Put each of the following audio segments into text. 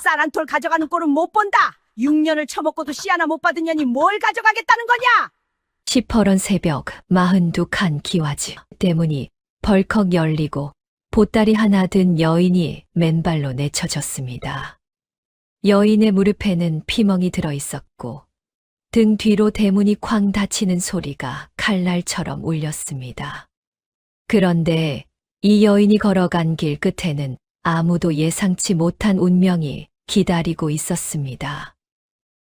쌀 한 톨 가져가는 꼴은 못 본다. 6년을 처먹고도 씨 하나 못 받은 년이 뭘 가져가겠다는 거냐? 시퍼런 새벽 42칸 기와집 대문이 벌컥 열리고 보따리 하나 든 여인이 맨발로 내쳐졌습니다. 여인의 무릎에는 피멍이 들어 있었고 등 뒤로 대문이 쾅 닫히는 소리가 칼날처럼 울렸습니다. 그런데 이 여인이 걸어간 길 끝에는 아무도 예상치 못한 운명이 기다리고 있었습니다.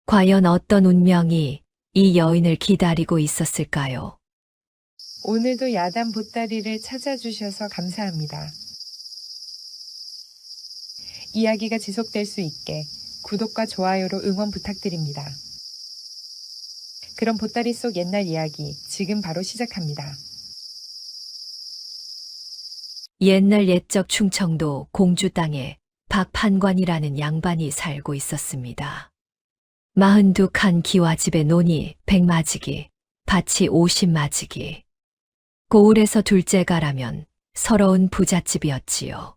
과연 어떤 운명이 이 여인을 기다리고 있었을까요? 오늘도 야단 보따리를 찾아주셔서 감사합니다. 이야기가 지속될 수 있게 구독과 좋아요로 응원 부탁드립니다. 그럼 보따리 속 옛날 이야기 지금 바로 시작합니다. 옛날 옛적 충청도 공주 땅에 박판관이라는 양반이 살고 있었습니다. 42칸 기와집에 논이 100마지기, 밭이 50마지기. 고을에서 둘째가라면 서러운 부잣집이었지요.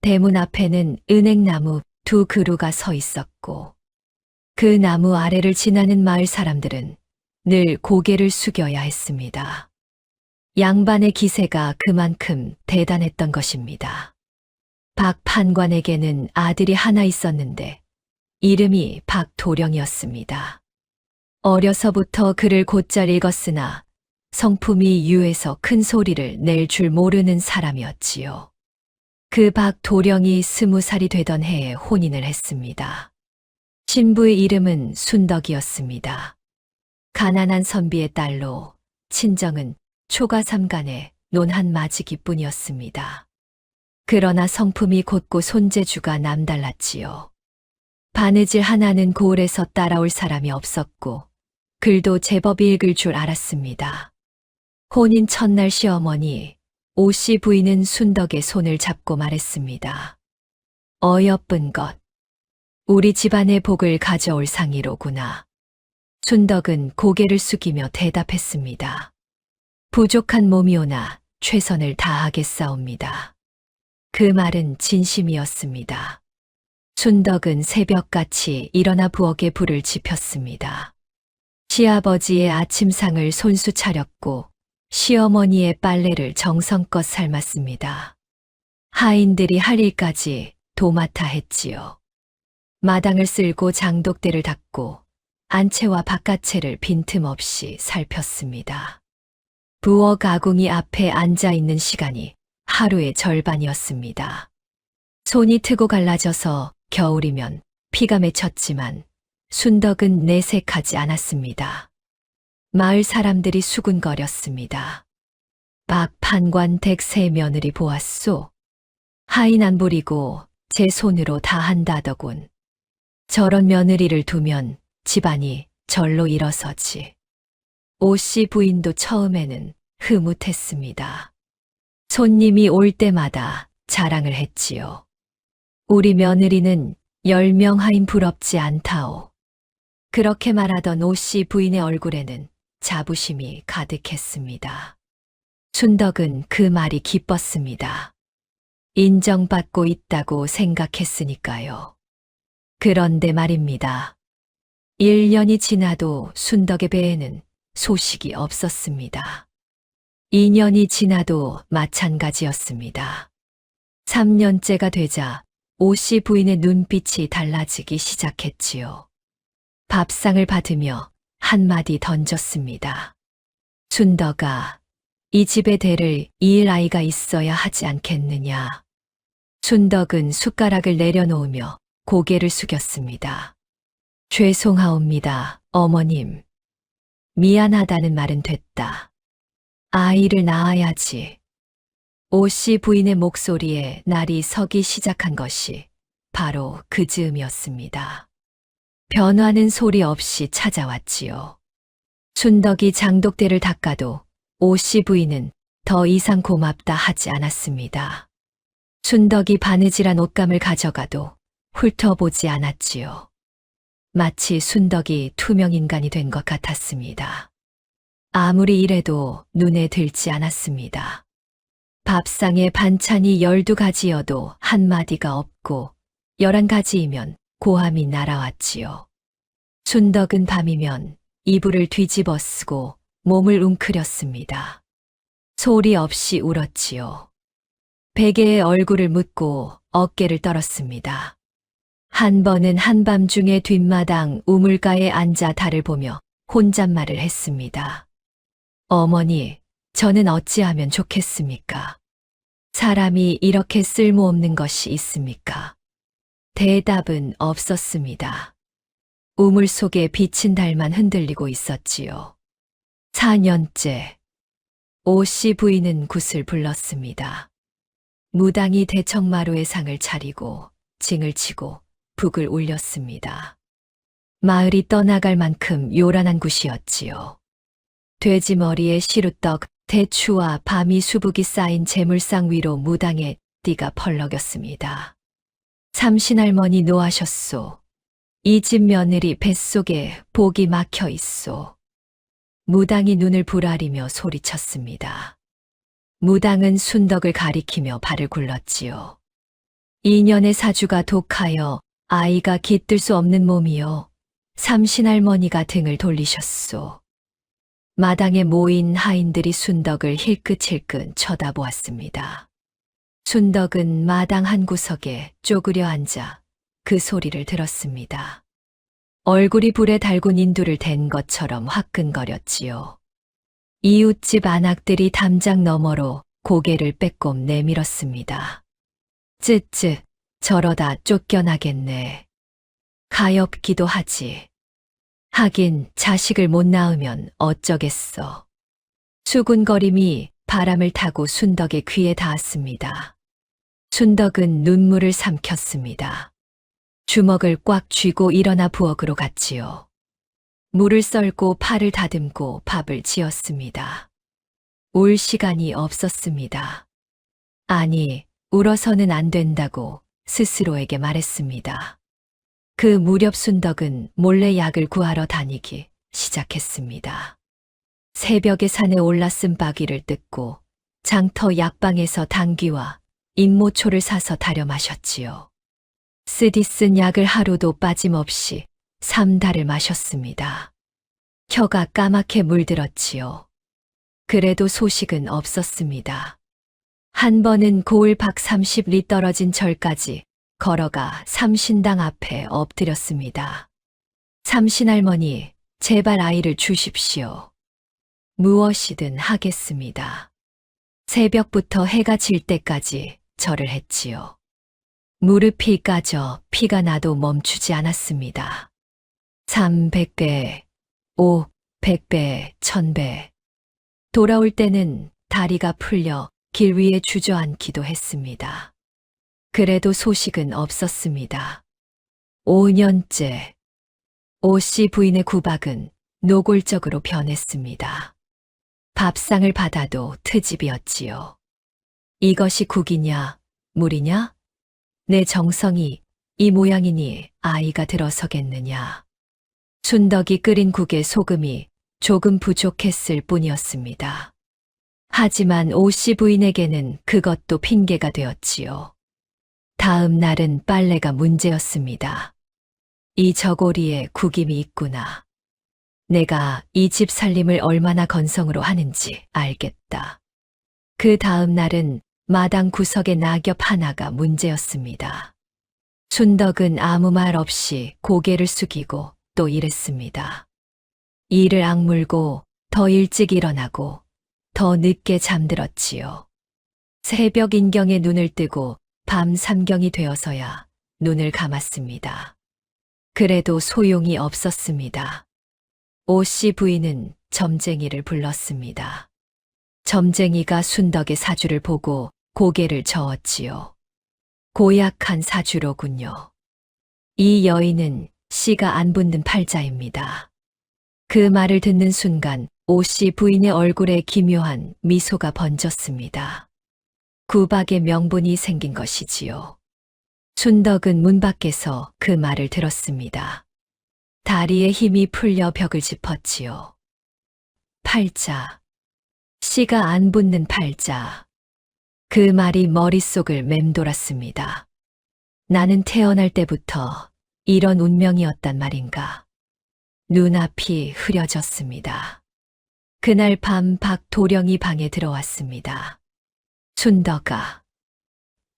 대문 앞에는 은행나무 2그루가 서 있었고 그 나무 아래를 지나는 마을 사람들은 늘 고개를 숙여야 했습니다. 양반의 기세가 그만큼 대단했던 것입니다. 박 판관에게는 아들이 하나 있었는데 이름이 박도령이었습니다. 어려서부터 글을 곧잘 읽었으나 성품이 유해서 큰 소리를 낼 줄 모르는 사람이었지요. 그 박도령이 20살이 되던 해에 혼인을 했습니다. 신부의 이름은 순덕이었습니다. 가난한 선비의 딸로 친정은 초가삼간에 논 한 마지기뿐이었습니다. 그러나 성품이 곧고 손재주가 남달랐지요. 바느질 하나는 고을에서 따라올 사람이 없었고 글도 제법 읽을 줄 알았습니다. 혼인 첫날 시어머니 오씨 부인은 순덕의 손을 잡고 말했습니다. 어여쁜 것, 우리 집안의 복을 가져올 상이로구나. 순덕은 고개를 숙이며 대답했습니다. 부족한 몸이오나 최선을 다하겠사옵니다. 그 말은 진심이었습니다. 순덕은 새벽같이 일어나 부엌에 불을 지폈습니다. 시아버지의 아침상을 손수 차렸고 시어머니의 빨래를 정성껏 삶았습니다. 하인들이 할 일까지 도맡아 했지요. 마당을 쓸고 장독대를 닦고 안채와 바깥채를 빈틈없이 살폈습니다. 부엌 아궁이 앞에 앉아 있는 시간이 하루의 절반이었습니다. 손이 트고 갈라져서 겨울이면 피가 맺혔지만 순덕은 내색하지 않았습니다. 마을 사람들이 수군거렸습니다. 박 판관 댁 새 며느리 보았소. 하인 안 부리고 제 손으로 다 한다더군. 저런 며느리를 두면 집안이 절로 일어서지. 오씨 부인도 처음에는 흐뭇했습니다. 손님이 올 때마다 자랑을 했지요. 우리 며느리는 10명 하인 부럽지 않다오. 그렇게 말하던 오씨 부인의 얼굴에는 자부심이 가득했습니다. 순덕은 그 말이 기뻤습니다. 인정받고 있다고 생각했으니까요. 그런데 말입니다. 1년이 지나도 순덕의 배에는 소식이 없었습니다. 2년이 지나도 마찬가지였습니다. 3년째가 되자 오씨 부인의 눈빛이 달라지기 시작했지요. 밥상을 받으며 한마디 던졌습니다. 순덕아, 이 집의 대를 이을 아이가 있어야 하지 않겠느냐. 순덕은 숟가락을 내려놓으며 고개를 숙였습니다. 죄송하옵니다, 어머님. 미안하다는 말은 됐다. 아이를 낳아야지. 오씨 부인의 목소리에 날이 서기 시작한 것이 바로 그 즈음이었습니다. 변화는 소리 없이 찾아왔지요. 순덕이 장독대를 닦아도 오씨 부인은 더 이상 고맙다 하지 않았습니다. 순덕이 바느질한 옷감을 가져가도 훑어보지 않았지요. 마치 순덕이 투명인간이 된 것 같았습니다. 아무리 이래도 눈에 들지 않았습니다. 밥상에 반찬이 12가지여도 한마디가 없고 11가지이면 고함이 날아왔지요. 순덕은 밤이면 이불을 뒤집어 쓰고 몸을 웅크렸습니다. 소리 없이 울었지요. 베개에 얼굴을 묻고 어깨를 떨었습니다. 한 번은 한밤중에 뒷마당 우물가에 앉아 달을 보며 혼잣말을 했습니다. 어머니, 저는 어찌하면 좋겠습니까? 사람이 이렇게 쓸모없는 것이 있습니까? 대답은 없었습니다. 우물 속에 비친 달만 흔들리고 있었지요. 4년째. 오씨 부인은 굿을 불렀습니다. 무당이 대청마루에 상을 차리고 징을 치고 북을 울렸습니다. 마을이 떠나갈 만큼 요란한 굿이었지요. 돼지머리에 시루떡, 대추와 밤이 수북이 쌓인 재물상 위로 무당의 띠가 펄럭였습니다. 삼신할머니 노하셨소. 이 집 며느리 뱃속에 복이 막혀 있소. 무당이 눈을 부라리며 소리쳤습니다. 무당은 순덕을 가리키며 발을 굴렀지요. 2년의 사주가 독하여 아이가 깃들 수 없는 몸이요. 삼신할머니가 등을 돌리셨소. 마당에 모인 하인들이 순덕을 힐끗힐끗 쳐다보았습니다. 순덕은 마당 한 구석에 쪼그려 앉아 그 소리를 들었습니다. 얼굴이 불에 달군 인두를 댄 것처럼 화끈거렸지요. 이웃집 안악들이 담장 너머로 고개를 빼꼼 내밀었습니다. 쯧쯧, 저러다 쫓겨나겠네. 가엾기도 하지. 하긴 자식을 못 낳으면 어쩌겠어. 수군거림이 바람을 타고 순덕의 귀에 닿았습니다. 순덕은 눈물을 삼켰습니다. 주먹을 꽉 쥐고 일어나 부엌으로 갔지요. 물을 썰고 팔을 다듬고 밥을 지었습니다. 울 시간이 없었습니다. 아니, 울어서는 안 된다고 스스로에게 말했습니다. 그 무렵 순덕은 몰래 약을 구하러 다니기 시작했습니다. 새벽에 산에 올라 쓴바귀를 뜯고 장터 약방에서 당귀와 인모초를 사서 달여 마셨지요. 쓰디 쓴 약을 하루도 빠짐없이 3달을 마셨습니다. 혀가 까맣게 물들었지요. 그래도 소식은 없었습니다. 한 번은 고을 박 30리 떨어진 절까지 걸어가 삼신당 앞에 엎드렸습니다. 삼신할머니, 제발 아이를 주십시오. 무엇이든 하겠습니다. 새벽부터 해가 질 때까지 절을 했지요. 무릎이 까져 피가 나도 멈추지 않았습니다. 300배, 500배, 1000배. 돌아올 때는 다리가 풀려 길 위에 주저앉기도 했습니다. 그래도 소식은 없었습니다. 5년째. 오씨 부인의 구박은 노골적으로 변했습니다. 밥상을 받아도 트집이었지요. 이것이 국이냐, 물이냐? 내 정성이 이 모양이니 아이가 들어서겠느냐. 순덕이 끓인 국에 소금이 조금 부족했을 뿐이었습니다. 하지만 오씨 부인에게는 그것도 핑계가 되었지요. 다음 날은 빨래가 문제였습니다. 이 저고리에 구김이 있구나. 내가 이 집 살림을 얼마나 건성으로 하는지 알겠다. 그 다음 날은 마당 구석의 낙엽 하나가 문제였습니다. 순덕은 아무 말 없이 고개를 숙이고 또 일했습니다. 이를 악물고 더 일찍 일어나고 더 늦게 잠들었지요. 새벽 인경에 눈을 뜨고 밤 삼경이 되어서야 눈을 감았습니다. 그래도 소용이 없었습니다. 오씨 부인은 점쟁이를 불렀습니다. 점쟁이가 순덕의 사주를 보고 고개를 저었지요. 고약한 사주로군요. 이 여인은 씨가 안 붙는 팔자입니다. 그 말을 듣는 순간 오씨 부인의 얼굴에 기묘한 미소가 번졌습니다. 구박의 명분이 생긴 것이지요. 순덕은 문 밖에서 그 말을 들었습니다. 다리에 힘이 풀려 벽을 짚었지요. 팔자. 씨가 안 붙는 팔자. 그 말이 머릿속을 맴돌았습니다. 나는 태어날 때부터 이런 운명이었단 말인가. 눈앞이 흐려졌습니다. 그날 밤 박도령이 방에 들어왔습니다. 순덕아.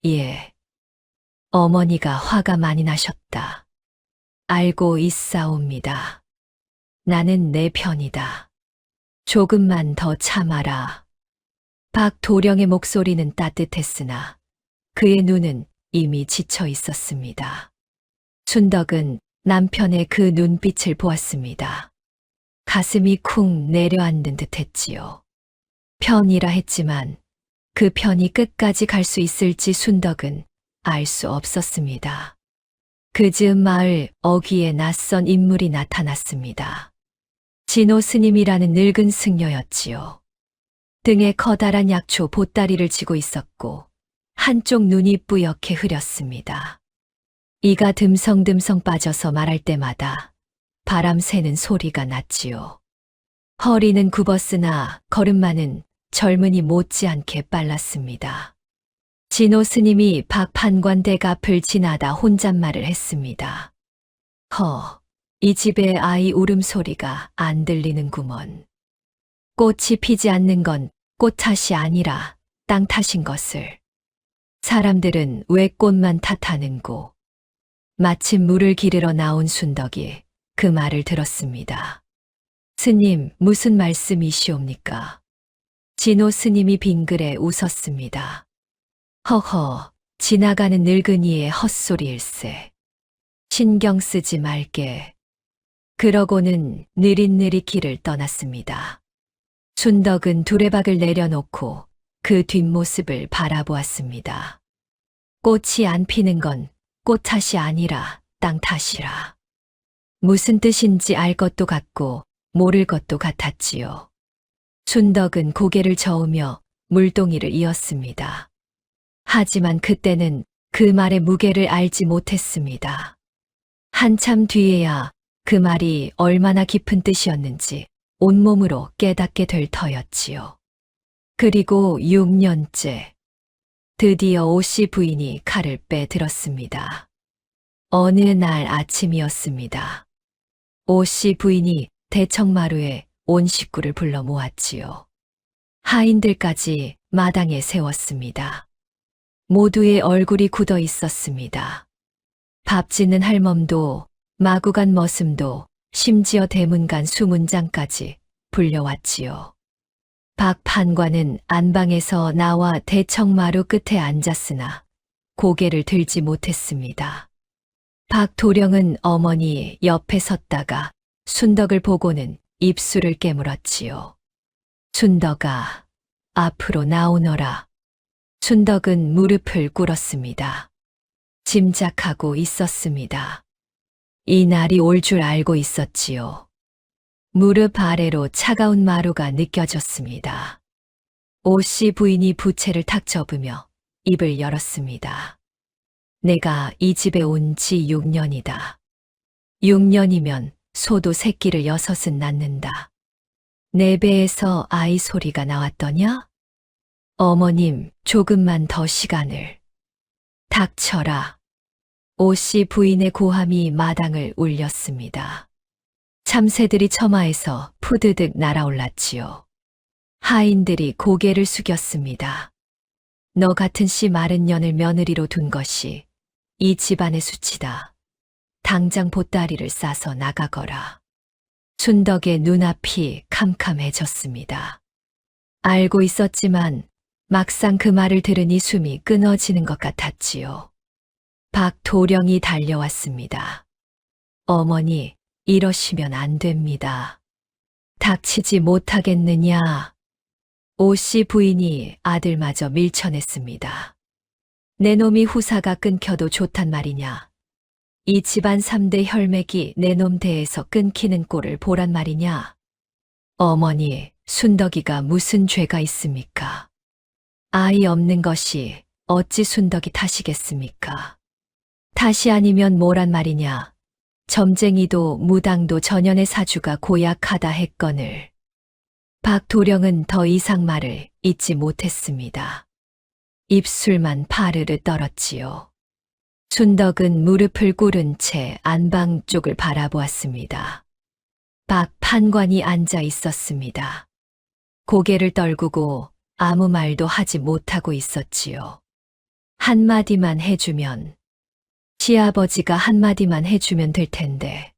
예. 어머니가 화가 많이 나셨다. 알고 있사옵니다. 나는 내 편이다. 조금만 더 참아라. 박도령의 목소리는 따뜻했으나 그의 눈은 이미 지쳐 있었습니다. 순덕은 남편의 그 눈빛을 보았습니다. 가슴이 쿵 내려앉는 듯 했지요. 편이라 했지만 그 편이 끝까지 갈 수 있을지 순덕은 알 수 없었습니다. 그 즈음 마을 어귀에 낯선 인물이 나타났습니다. 진호 스님이라는 늙은 승려였지요. 등에 커다란 약초 보따리를 쥐고 있었고 한쪽 눈이 뿌옇게 흐렸습니다. 이가 듬성듬성 빠져서 말할 때마다 바람 새는 소리가 났지요. 허리는 굽었으나 걸음만은 젊은이 못지않게 빨랐습니다. 진호 스님이 박 판관댁 앞을 지나다 혼잣말을 했습니다. 이 집에 아이 울음소리가 안 들리는구먼. 꽃이 피지 않는 건 꽃 탓이 아니라 땅 탓인 것을. 사람들은 왜 꽃만 탓하는고. 마침 물을 기르러 나온 순덕이 그 말을 들었습니다. 스님, 무슨 말씀이시옵니까? 진호 스님이 빙그레 웃었습니다. 허허, 지나가는 늙은이의 헛소리일세. 신경 쓰지 말게. 그러고는 느릿느릿 길을 떠났습니다. 순덕은 두레박을 내려놓고 그 뒷모습을 바라보았습니다. 꽃이 안 피는 건 꽃 탓이 아니라 땅 탓이라. 무슨 뜻인지 알 것도 같고 모를 것도 같았지요. 순덕은 고개를 저으며 물동이를 이었습니다. 하지만 그때는 그 말의 무게를 알지 못했습니다. 한참 뒤에야 그 말이 얼마나 깊은 뜻이었는지 온몸으로 깨닫게 될 터였지요. 그리고 6년째 드디어 오씨 부인이 칼을 빼들었습니다. 어느 날 아침이었습니다. 오씨 부인이 대청마루에 온 식구를 불러 모았지요. 하인들까지 마당에 세웠습니다. 모두의 얼굴이 굳어 있었습니다. 밥 짓는 할멈도 마구간 머슴도 심지어 대문간 수문장까지 불려왔지요. 박 판관은 안방에서 나와 대청마루 끝에 앉았으나 고개를 들지 못했습니다. 박도령은 어머니 옆에 섰다가 순덕을 보고는 입술을 깨물었지요. 순덕아, 앞으로 나오너라. 순덕은 무릎을 꿇었습니다. 짐작하고 있었습니다. 이 날이 올 줄 알고 있었지요. 무릎 아래로 차가운 마루가 느껴졌습니다. 오씨 부인이 부채를 탁 접으며 입을 열었습니다. 내가 이 집에 온 지 6년이다. 6년이면 소도 새끼를 6은 낳는다. 내 배에서 아이 소리가 나왔더냐? 어머님, 조금만 더 시간을. 닥쳐라. 오씨 부인의 고함이 마당을 울렸습니다. 참새들이 처마에서 푸드득 날아올랐지요. 하인들이 고개를 숙였습니다. 너 같은 씨 마른 년을 며느리로 둔 것이 이 집안의 수치다. 당장 보따리를 싸서 나가거라. 순덕의 눈앞이 캄캄해졌습니다. 알고 있었지만 막상 그 말을 들으니 숨이 끊어지는 것 같았지요. 박도령이 달려왔습니다. 어머니, 이러시면 안 됩니다. 닥치지 못하겠느냐. 오씨 부인이 아들마저 밀쳐냈습니다. 내 놈이 후사가 끊겨도 좋단 말이냐. 이 집안 3대 혈맥이 내 놈 대에서 끊기는 꼴을 보란 말이냐. 어머니, 순덕이가 무슨 죄가 있습니까? 아이 없는 것이 어찌 순덕이 탓이겠습니까? 탓이 아니면 뭐란 말이냐. 점쟁이도 무당도 전연의 사주가 고약하다 했거늘. 박도령은 더 이상 말을 잇지 못했습니다. 입술만 파르르 떨었지요. 순덕은 무릎을 꿇은 채 안방 쪽을 바라보았습니다. 박 판관이 앉아 있었습니다. 고개를 떨구고 아무 말도 하지 못하고 있었지요. 한마디만 해주면, 시아버지가 한마디만 해주면 될 텐데.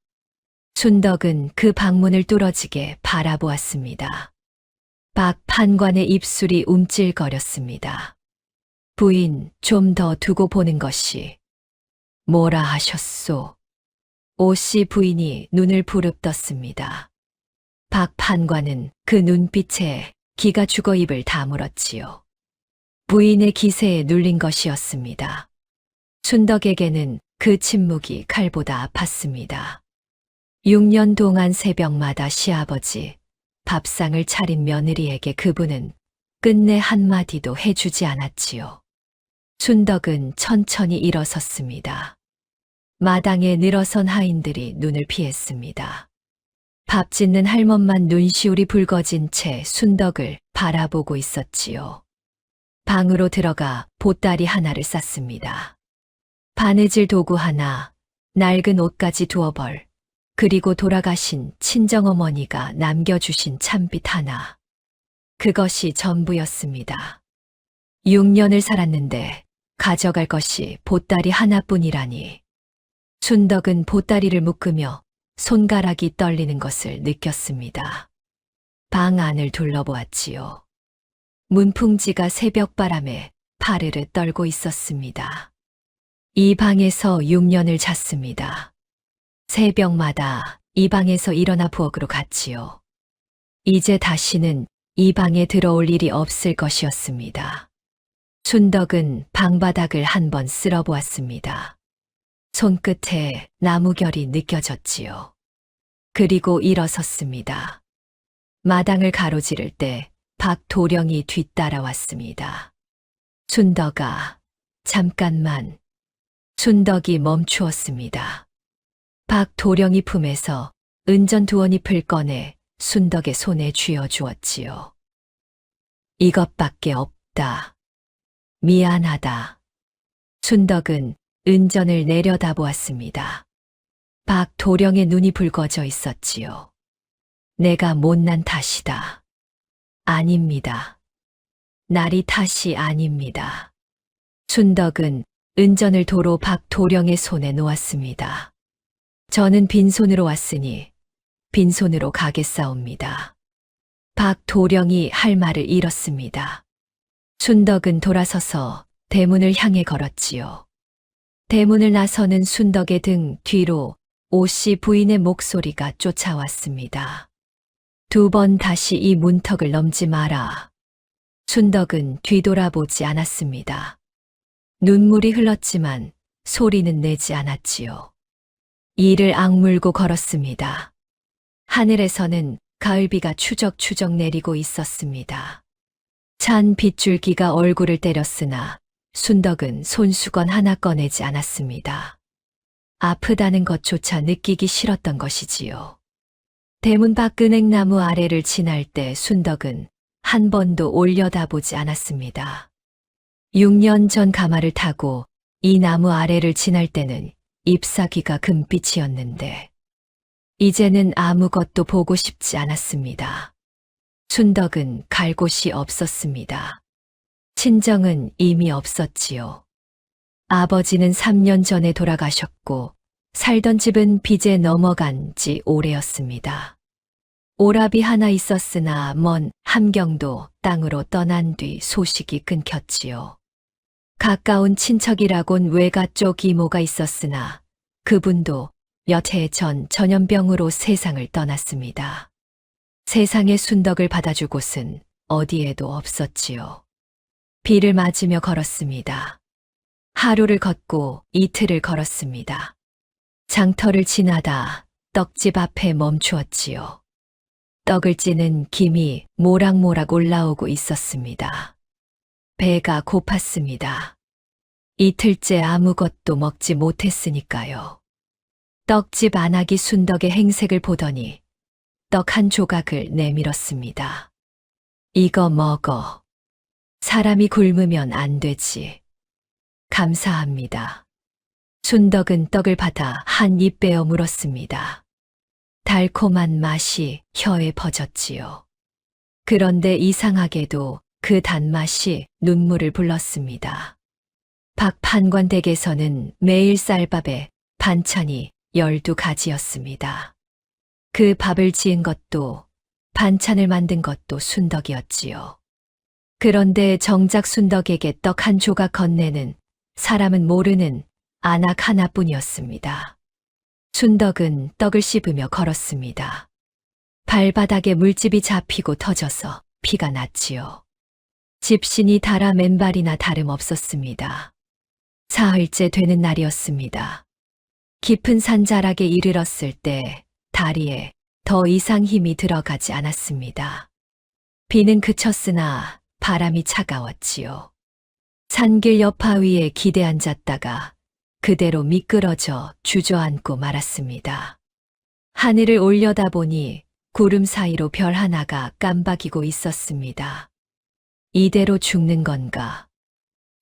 순덕은 그 방문을 뚫어지게 바라보았습니다. 박 판관의 입술이 움찔거렸습니다. 부인, 좀 더 두고 보는 것이. 뭐라 하셨소? 오씨 부인이 눈을 부릅떴습니다. 박 판관은 그 눈빛에 기가 죽어 입을 다물었지요. 부인의 기세에 눌린 것이었습니다. 순덕에게는 그 침묵이 칼보다 아팠습니다. 6년 동안 새벽마다 시아버지, 밥상을 차린 며느리에게 그분은 끝내 한마디도 해주지 않았지요. 순덕은 천천히 일어섰습니다. 마당에 늘어선 하인들이 눈을 피했습니다. 밥 짓는 할멈만 눈시울이 붉어진 채 순덕을 바라보고 있었지요. 방으로 들어가 보따리 하나를 쌌습니다. 바느질 도구 하나, 낡은 옷까지 두어 벌, 그리고 돌아가신 친정어머니가 남겨주신 참빗 하나. 그것이 전부였습니다. 6년을 살았는데 가져갈 것이 보따리 하나뿐이라니. 순덕은 보따리를 묶으며 손가락이 떨리는 것을 느꼈습니다. 방 안을 둘러보았지요. 문풍지가 새벽바람에 파르르 떨고 있었습니다. 이 방에서 6년을 잤습니다. 새벽마다 이 방에서 일어나 부엌으로 갔지요. 이제 다시는 이 방에 들어올 일이 없을 것이었습니다. 순덕은 방바닥을 한번 쓸어보았습니다. 손끝에 나무결이 느껴졌지요. 그리고 일어섰습니다. 마당을 가로지를 때 박도령이 뒤따라왔습니다. 순덕아, 잠깐만. 순덕이 멈추었습니다. 박도령이 품에서 은전두원잎을 꺼내 순덕의 손에 쥐어주었지요. 이것밖에 없다. 미안하다. 순덕은 은전을 내려다보았습니다. 박도령의 눈이 붉어져 있었지요. 내가 못난 탓이다. 아닙니다. 날이 탓이 아닙니다. 순덕은 은전을 도로 박도령의 손에 놓았습니다. 저는 빈손으로 왔으니 빈손으로 가겠사옵니다. 박도령이 할 말을 잃었습니다. 순덕은 돌아서서 대문을 향해 걸었지요. 대문을 나서는 순덕의 등 뒤로 오씨 부인의 목소리가 쫓아왔습니다. 2번 다시 이 문턱을 넘지 마라. 순덕은 뒤돌아보지 않았습니다. 눈물이 흘렀지만 소리는 내지 않았지요. 이를 악물고 걸었습니다. 하늘에서는 가을비가 추적추적 내리고 있었습니다. 찬 빗줄기가 얼굴을 때렸으나 순덕은 손수건 하나 꺼내지 않았습니다. 아프다는 것조차 느끼기 싫었던 것이지요. 대문 밖 은행나무 아래를 지날 때 순덕은 한 번도 올려다보지 않았습니다. 6년 전 가마를 타고 이 나무 아래를 지날 때는 잎사귀가 금빛이었는데 이제는 아무것도 보고 싶지 않았습니다. 순덕은 갈 곳이 없었습니다. 친정은 이미 없었지요. 아버지는 3년 전에 돌아가셨고 살던 집은 빚에 넘어간 지 오래였습니다. 오라비 하나 있었으나 먼 함경도 땅으로 떠난 뒤 소식이 끊겼지요. 가까운 친척이라곤 외가 쪽 이모가 있었으나 그분도 몇 해 전 전염병으로 세상을 떠났습니다. 세상의 순덕을 받아줄 곳은 어디에도 없었지요. 비를 맞으며 걸었습니다. 하루를 걷고 이틀을 걸었습니다. 장터를 지나다 떡집 앞에 멈추었지요. 떡을 찌는 김이 모락모락 올라오고 있었습니다. 배가 고팠습니다. 이틀째 아무것도 먹지 못했으니까요. 떡집 안악이 순덕의 행색을 보더니 떡 한 조각을 내밀었습니다. 이거 먹어. 사람이 굶으면 안 되지. 감사합니다. 순덕은 떡을 받아 한 입 베어 물었습니다. 달콤한 맛이 혀에 퍼졌지요. 그런데 이상하게도 그 단맛이 눈물을 불렀습니다. 박 판관 댁에서는 매일 쌀밥에 반찬이 12가지였습니다. 그 밥을 지은 것도 반찬을 만든 것도 순덕이었지요. 그런데 정작 순덕에게 떡 한 조각 건네는 사람은 모르는 안악 하나뿐이었습니다. 순덕은 떡을 씹으며 걸었습니다. 발바닥에 물집이 잡히고 터져서 피가 났지요. 집신이 달아 맨발이나 다름없었습니다. 사흘째 되는 날이었습니다. 깊은 산자락에 이르렀을 때 다리에 더 이상 힘이 들어가지 않았습니다. 비는 그쳤으나 바람이 차가웠지요. 산길 여파 위에 기대 앉았다가 그대로 미끄러져 주저앉고 말았습니다. 하늘을 올려다보니 구름 사이로 별 하나가 깜박이고 있었습니다. 이대로 죽는 건가?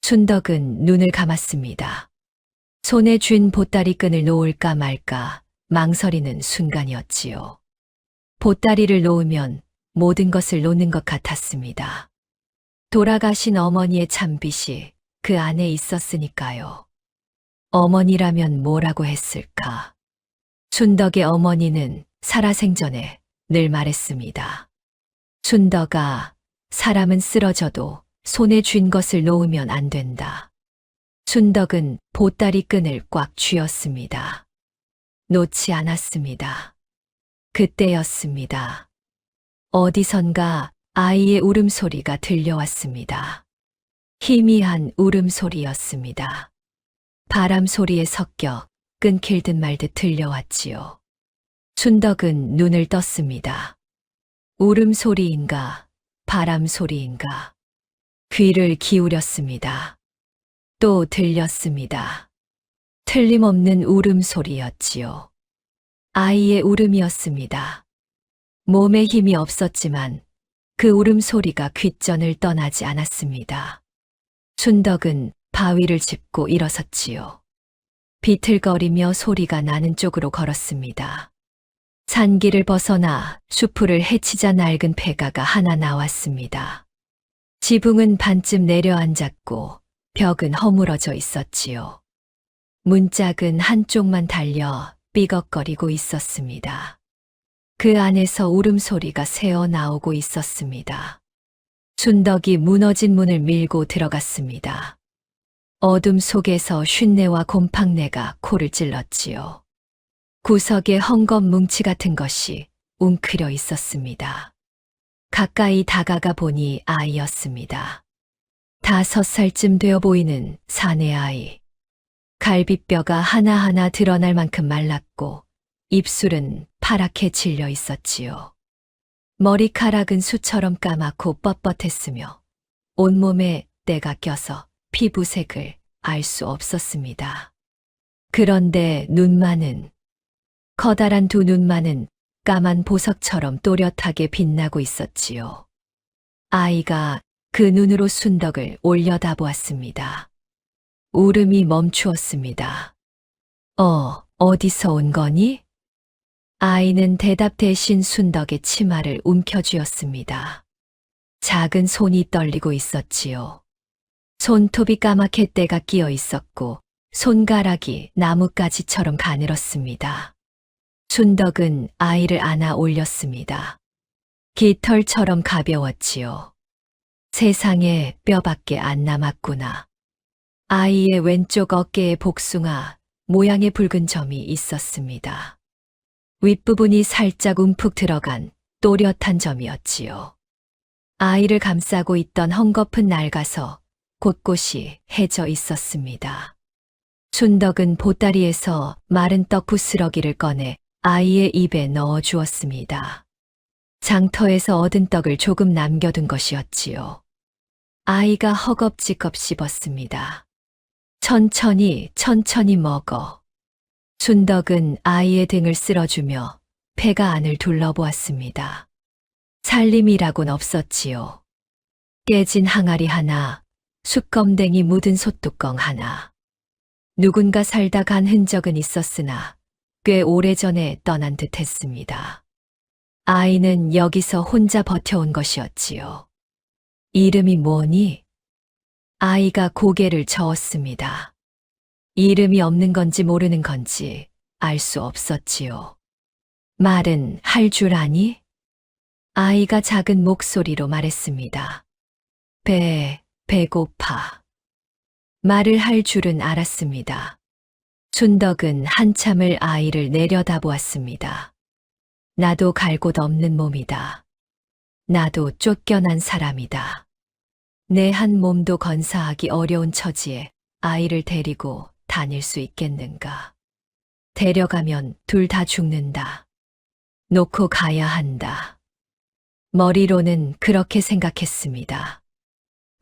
순덕은 눈을 감았습니다. 손에 쥔 보따리 끈을 놓을까 말까 망설이는 순간이었지요. 보따리를 놓으면 모든 것을 놓는 것 같았습니다. 돌아가신 어머니의 찬빛이 그 안에 있었으니까요. 어머니라면 뭐라고 했을까? 순덕의 어머니는 살아생전에 늘 말했습니다. 순덕아, 사람은 쓰러져도 손에 쥔 것을 놓으면 안 된다. 순덕은 보따리 끈을 꽉 쥐었습니다. 놓지 않았습니다. 그때였습니다. 어디선가 아이의 울음소리가 들려왔습니다. 희미한 울음소리였습니다. 바람 소리에 섞여 끊길 듯 말 듯 들려왔지요. 순덕은 눈을 떴습니다. 울음소리인가, 바람 소리인가. 귀를 기울였습니다. 또 들렸습니다. 틀림없는 울음소리였지요. 아이의 울음이었습니다. 몸에 힘이 없었지만 그 울음소리가 귓전을 떠나지 않았습니다. 순덕은 바위를 짚고 일어섰지요. 비틀거리며 소리가 나는 쪽으로 걸었습니다. 산길을 벗어나 수풀을 헤치자 낡은 폐가가 하나 나왔습니다. 지붕은 반쯤 내려앉았고 벽은 허물어져 있었지요. 문짝은 한쪽만 달려 삐걱거리고 있었습니다. 그 안에서 울음소리가 새어 나오고 있었습니다. 순덕이 무너진 문을 밀고 들어갔습니다. 어둠 속에서 쉰내와 곰팡내가 코를 찔렀지요. 구석에 헝겊 뭉치 같은 것이 웅크려 있었습니다. 가까이 다가가 보니 아이였습니다. 5살쯤 되어 보이는 사내 아이. 갈비뼈가 하나하나 드러날 만큼 말랐고 입술은 파랗게 질려 있었지요. 머리카락은 수처럼 까맣고 뻣뻣했으며 온몸에 때가 껴서 피부색을 알 수 없었습니다. 그런데 눈만은, 커다란 두 눈만은 까만 보석처럼 또렷하게 빛나고 있었지요. 아이가 그 눈으로 순덕을 올려다보았습니다. 울음이 멈추었습니다. 어디서 온 거니? 아이는 대답 대신 순덕의 치마를 움켜쥐었습니다. 작은 손이 떨리고 있었지요. 손톱이 까맣게 때가 끼어 있었고 손가락이 나뭇가지처럼 가늘었습니다. 순덕은 아이를 안아 올렸습니다. 깃털처럼 가벼웠지요. 세상에 뼈밖에 안 남았구나. 아이의 왼쪽 어깨에 복숭아 모양의 붉은 점이 있었습니다. 윗부분이 살짝 움푹 들어간 또렷한 점이었지요. 아이를 감싸고 있던 헝겊은 낡아서 곳곳이 해져 있었습니다. 순덕은 보따리에서 마른 떡 부스러기를 꺼내 아이의 입에 넣어 주었습니다. 장터에서 얻은 떡을 조금 남겨둔 것이었지요. 아이가 허겁지겁 씹었습니다. 천천히 먹어. 순덕은 아이의 등을 쓸어주며 폐가 안을 둘러보았습니다. 살림이라곤 없었지요. 깨진 항아리 하나, 숯검댕이 묻은 솥뚜껑 하나. 누군가 살다 간 흔적은 있었으나 꽤 오래전에 떠난 듯 했습니다. 아이는 여기서 혼자 버텨온 것이었지요. 이름이 뭐니? 아이가 고개를 저었습니다. 이름이 없는 건지 모르는 건지 알 수 없었지요. 말은 할 줄 아니? 아이가 작은 목소리로 말했습니다. 배고파. 말을 할 줄은 알았습니다. 순덕은 한참을 아이를 내려다보았습니다. 나도 갈 곳 없는 몸이다. 나도 쫓겨난 사람이다. 내 한 몸도 건사하기 어려운 처지에 아이를 데리고 다닐 수 있겠는가. 데려가면 둘 다 죽는다. 놓고 가야 한다. 머리로는 그렇게 생각했습니다.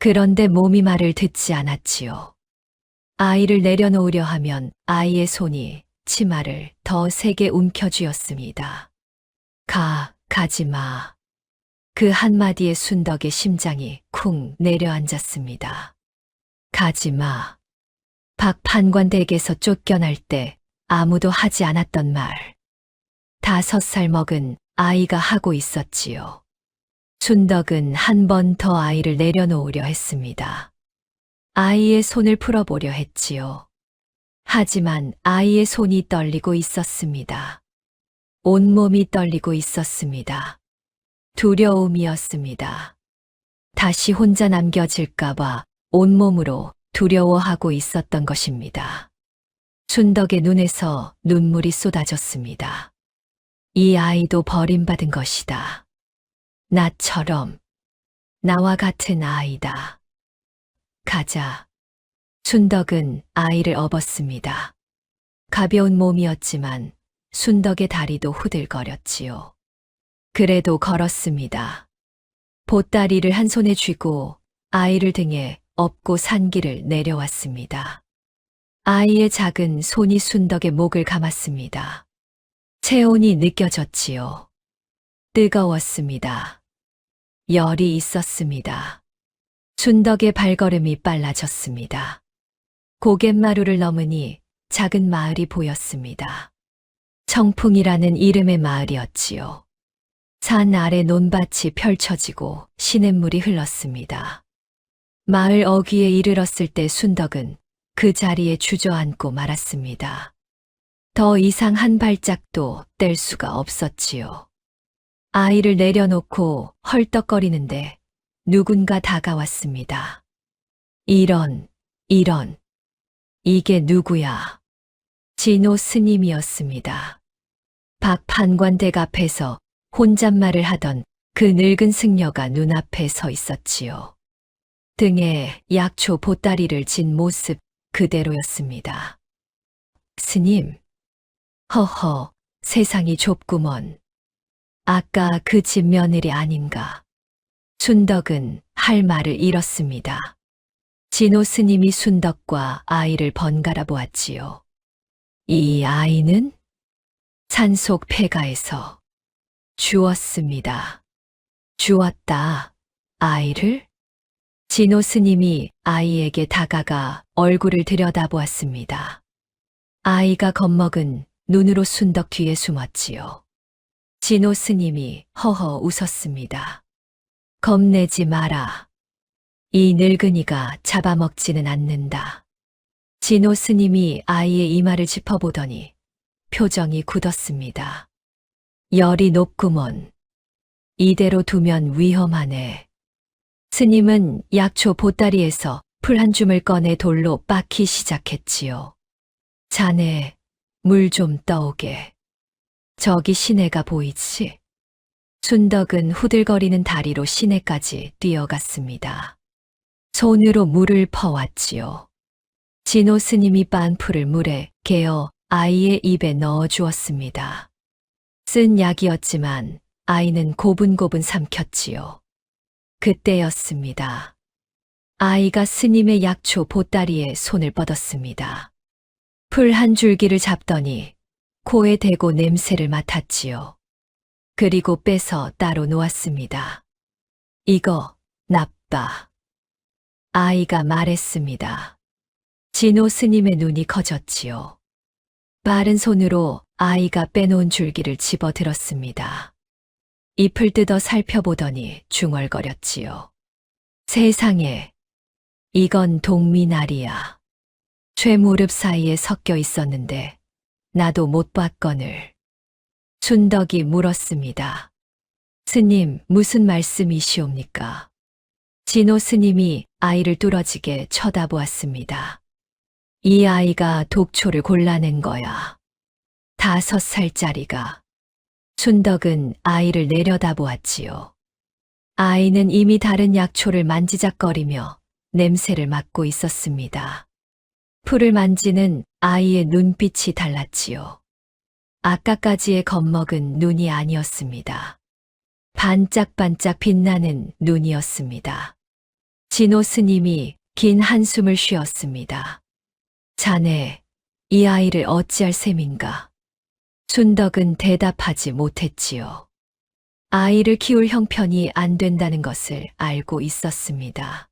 그런데 몸이 말을 듣지 않았지요. 아이를 내려놓으려 하면 아이의 손이 치마를 더 세게 움켜쥐었습니다. 가지 마. 그 한마디에 순덕의 심장이 쿵 내려앉았습니다. 가지 마. 박 판관댁에서 쫓겨날 때 아무도 하지 않았던 말. 5살 먹은 아이가 하고 있었지요. 순덕은 한 번 더 아이를 내려놓으려 했습니다. 아이의 손을 풀어보려 했지요. 하지만 아이의 손이 떨리고 있었습니다. 온몸이 떨리고 있었습니다. 두려움이었습니다. 다시 혼자 남겨질까봐 온몸으로 두려워하고 있었던 것입니다. 순덕의 눈에서 눈물이 쏟아졌습니다. 이 아이도 버림받은 것이다. 나처럼, 나와 같은 아이다. 가자. 순덕은 아이를 업었습니다. 가벼운 몸이었지만 순덕의 다리도 후들거렸지요. 그래도 걸었습니다. 보따리를 한 손에 쥐고 아이를 등에 업고 산길을 내려왔습니다. 아이의 작은 손이 순덕의 목을 감았습니다. 체온이 느껴졌지요. 뜨거웠습니다. 열이 있었습니다. 순덕의 발걸음이 빨라졌습니다. 고갯마루를 넘으니 작은 마을이 보였습니다. 청풍이라는 이름의 마을이었지요. 산 아래 논밭이 펼쳐지고 시냇물이 흘렀습니다. 마을 어귀에 이르렀을 때 순덕은 그 자리에 주저앉고 말았습니다. 더 이상 한 발짝도 뗄 수가 없었지요. 아이를 내려놓고 헐떡거리는데 누군가 다가왔습니다. 이런, 이게 누구야? 진호 스님이었습니다. 박 판관댁 앞에서 혼잣말을 하던 그 늙은 승려가 눈앞에 서 있었지요. 등에 약초 보따리를 진 모습 그대로였습니다. 스님, 허허, 세상이 좁구먼. 아까 그 집 며느리 아닌가. 순덕은 할 말을 잃었습니다. 진호 스님이 순덕과 아이를 번갈아 보았지요. 이 아이는 산속 폐가에서 주었습니다. 주었다. 아이를? 진호 스님이 아이에게 다가가 얼굴을 들여다보았습니다. 아이가 겁먹은 눈으로 순덕 뒤에 숨었지요. 진호 스님이 허허 웃었습니다. 겁내지 마라. 이 늙은이가 잡아먹지는 않는다. 진호 스님이 아이의 이마를 짚어보더니 표정이 굳었습니다. 열이 높구먼. 이대로 두면 위험하네. 스님은 약초 보따리에서 풀 한 줌을 꺼내 돌로 빻기 시작했지요. 자네, 물 좀 떠오게. 저기 시내가 보이지? 순덕은 후들거리는 다리로 시내까지 뛰어갔습니다. 손으로 물을 퍼왔지요. 진호 스님이 빻은 풀을 물에 개어 아이의 입에 넣어 주었습니다. 쓴 약이었지만 아이는 고분고분 삼켰지요. 그때였습니다. 아이가 스님의 약초 보따리에 손을 뻗었습니다. 풀 한 줄기를 잡더니 코에 대고 냄새를 맡았지요. 그리고 빼서 따로 놓았습니다. 이거 나빠. 아이가 말했습니다. 진호 스님의 눈이 커졌지요. 빠른 손으로 아이가 빼놓은 줄기를 집어 들었습니다. 잎을 뜯어 살펴보더니 중얼거렸지요. 세상에, 이건 동미나리야. 쇠무릎 사이에 섞여 있었는데 나도 못 봤거늘. 순덕이 물었습니다. 스님, 무슨 말씀이시옵니까? 진호 스님이 아이를 뚫어지게 쳐다보았습니다. 이 아이가 독초를 골라낸 거야. 5살짜리가. 순덕은 아이를 내려다보았지요. 아이는 이미 다른 약초를 만지작거리며 냄새를 맡고 있었습니다. 풀을 만지는 아이의 눈빛이 달랐지요. 아까까지의 겁먹은 눈이 아니었습니다. 반짝반짝 빛나는 눈이었습니다. 진호 스님이 긴 한숨을 쉬었습니다. 자네, 이 아이를 어찌할 셈인가? 순덕은 대답하지 못했지요. 아이를 키울 형편이 안 된다는 것을 알고 있었습니다.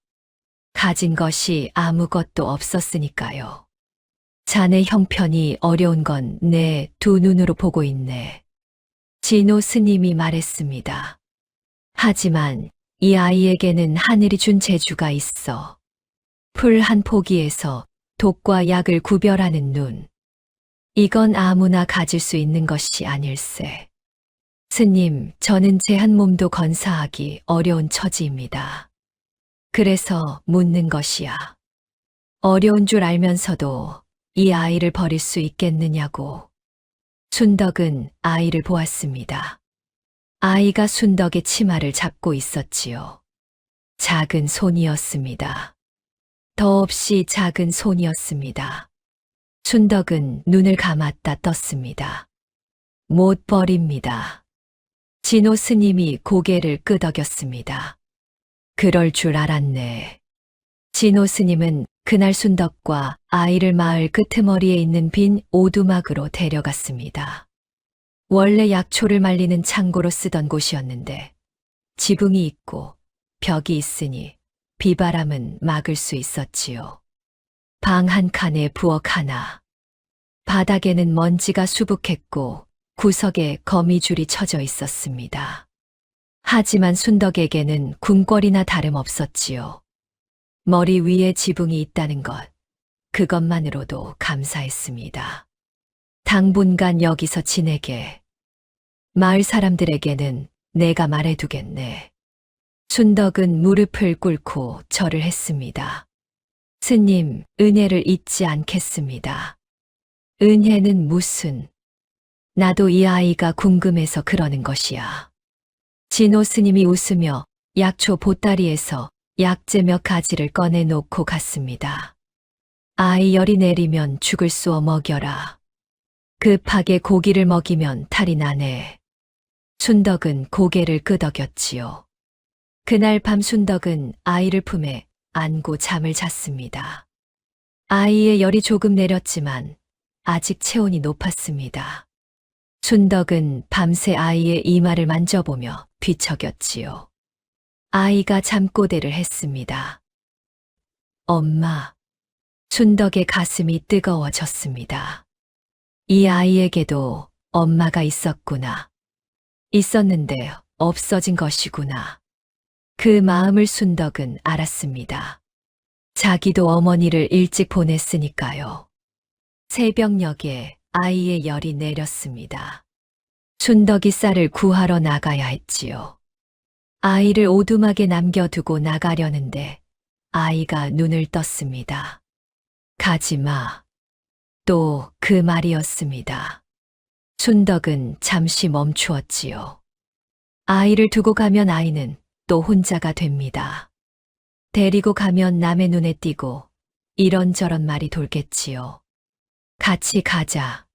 가진 것이 아무것도 없었으니까요. 자네 형편이 어려운 건 내 두 눈으로 보고 있네. 진호 스님이 말했습니다. 하지만 이 아이에게는 하늘이 준 재주가 있어. 풀 한 포기에서 독과 약을 구별하는 눈. 이건 아무나 가질 수 있는 것이 아닐세. 스님, 저는 제 한 몸도 건사하기 어려운 처지입니다. 그래서 묻는 것이야. 어려운 줄 알면서도 이 아이를 버릴 수 있겠느냐고. 순덕은 아이를 보았습니다. 아이가 순덕의 치마를 잡고 있었지요. 작은 손이었습니다. 더없이 작은 손이었습니다. 순덕은 눈을 감았다 떴습니다. 못 버립니다. 진호 스님이 고개를 끄덕였습니다. 그럴 줄 알았네. 진호 스님은 그날 순덕과 아이를 마을 끄트머리에 있는 빈 오두막으로 데려갔습니다. 원래 약초를 말리는 창고로 쓰던 곳이었는데 지붕이 있고 벽이 있으니 비바람은 막을 수 있었지요. 방 한 칸에 부엌 하나. 바닥에는 먼지가 수북했고 구석에 거미줄이 쳐져 있었습니다. 하지만 순덕에게는 궁궐이나 다름없었지요. 머리 위에 지붕이 있다는 것, 그것만으로도 감사했습니다. 당분간 여기서 지내게. 마을 사람들에게는 내가 말해두겠네. 순덕은 무릎을 꿇고 절을 했습니다. 스님, 은혜를 잊지 않겠습니다. 은혜는 무슨? 나도 이 아이가 궁금해서 그러는 것이야. 진호 스님이 웃으며 약초 보따리에서 약재 몇 가지를 꺼내 놓고 갔습니다. 아이 열이 내리면 죽을 쏘어 먹여라. 급하게 고기를 먹이면 탈이 나네. 순덕은 고개를 끄덕였지요. 그날 밤 순덕은 아이를 품에 안고 잠을 잤습니다. 아이의 열이 조금 내렸지만 아직 체온이 높았습니다. 순덕은 밤새 아이의 이마를 만져보며 뒤척였지요. 아이가 잠꼬대를 했습니다. 엄마. 순덕의 가슴이 뜨거워졌습니다. 이 아이에게도 엄마가 있었구나. 있었는데 없어진 것이구나. 그 마음을 순덕은 알았습니다. 자기도 어머니를 일찍 보냈으니까요. 새벽녘에 아이의 열이 내렸습니다. 순덕이 쌀을 구하러 나가야 했지요. 아이를 오두막에 남겨두고 나가려는데 아이가 눈을 떴습니다. 가지마. 또 그 말이었습니다. 순덕은 잠시 멈추었지요. 아이를 두고 가면 아이는 또 혼자가 됩니다. 데리고 가면 남의 눈에 띄고 이런저런 말이 돌겠지요. 같이 가자.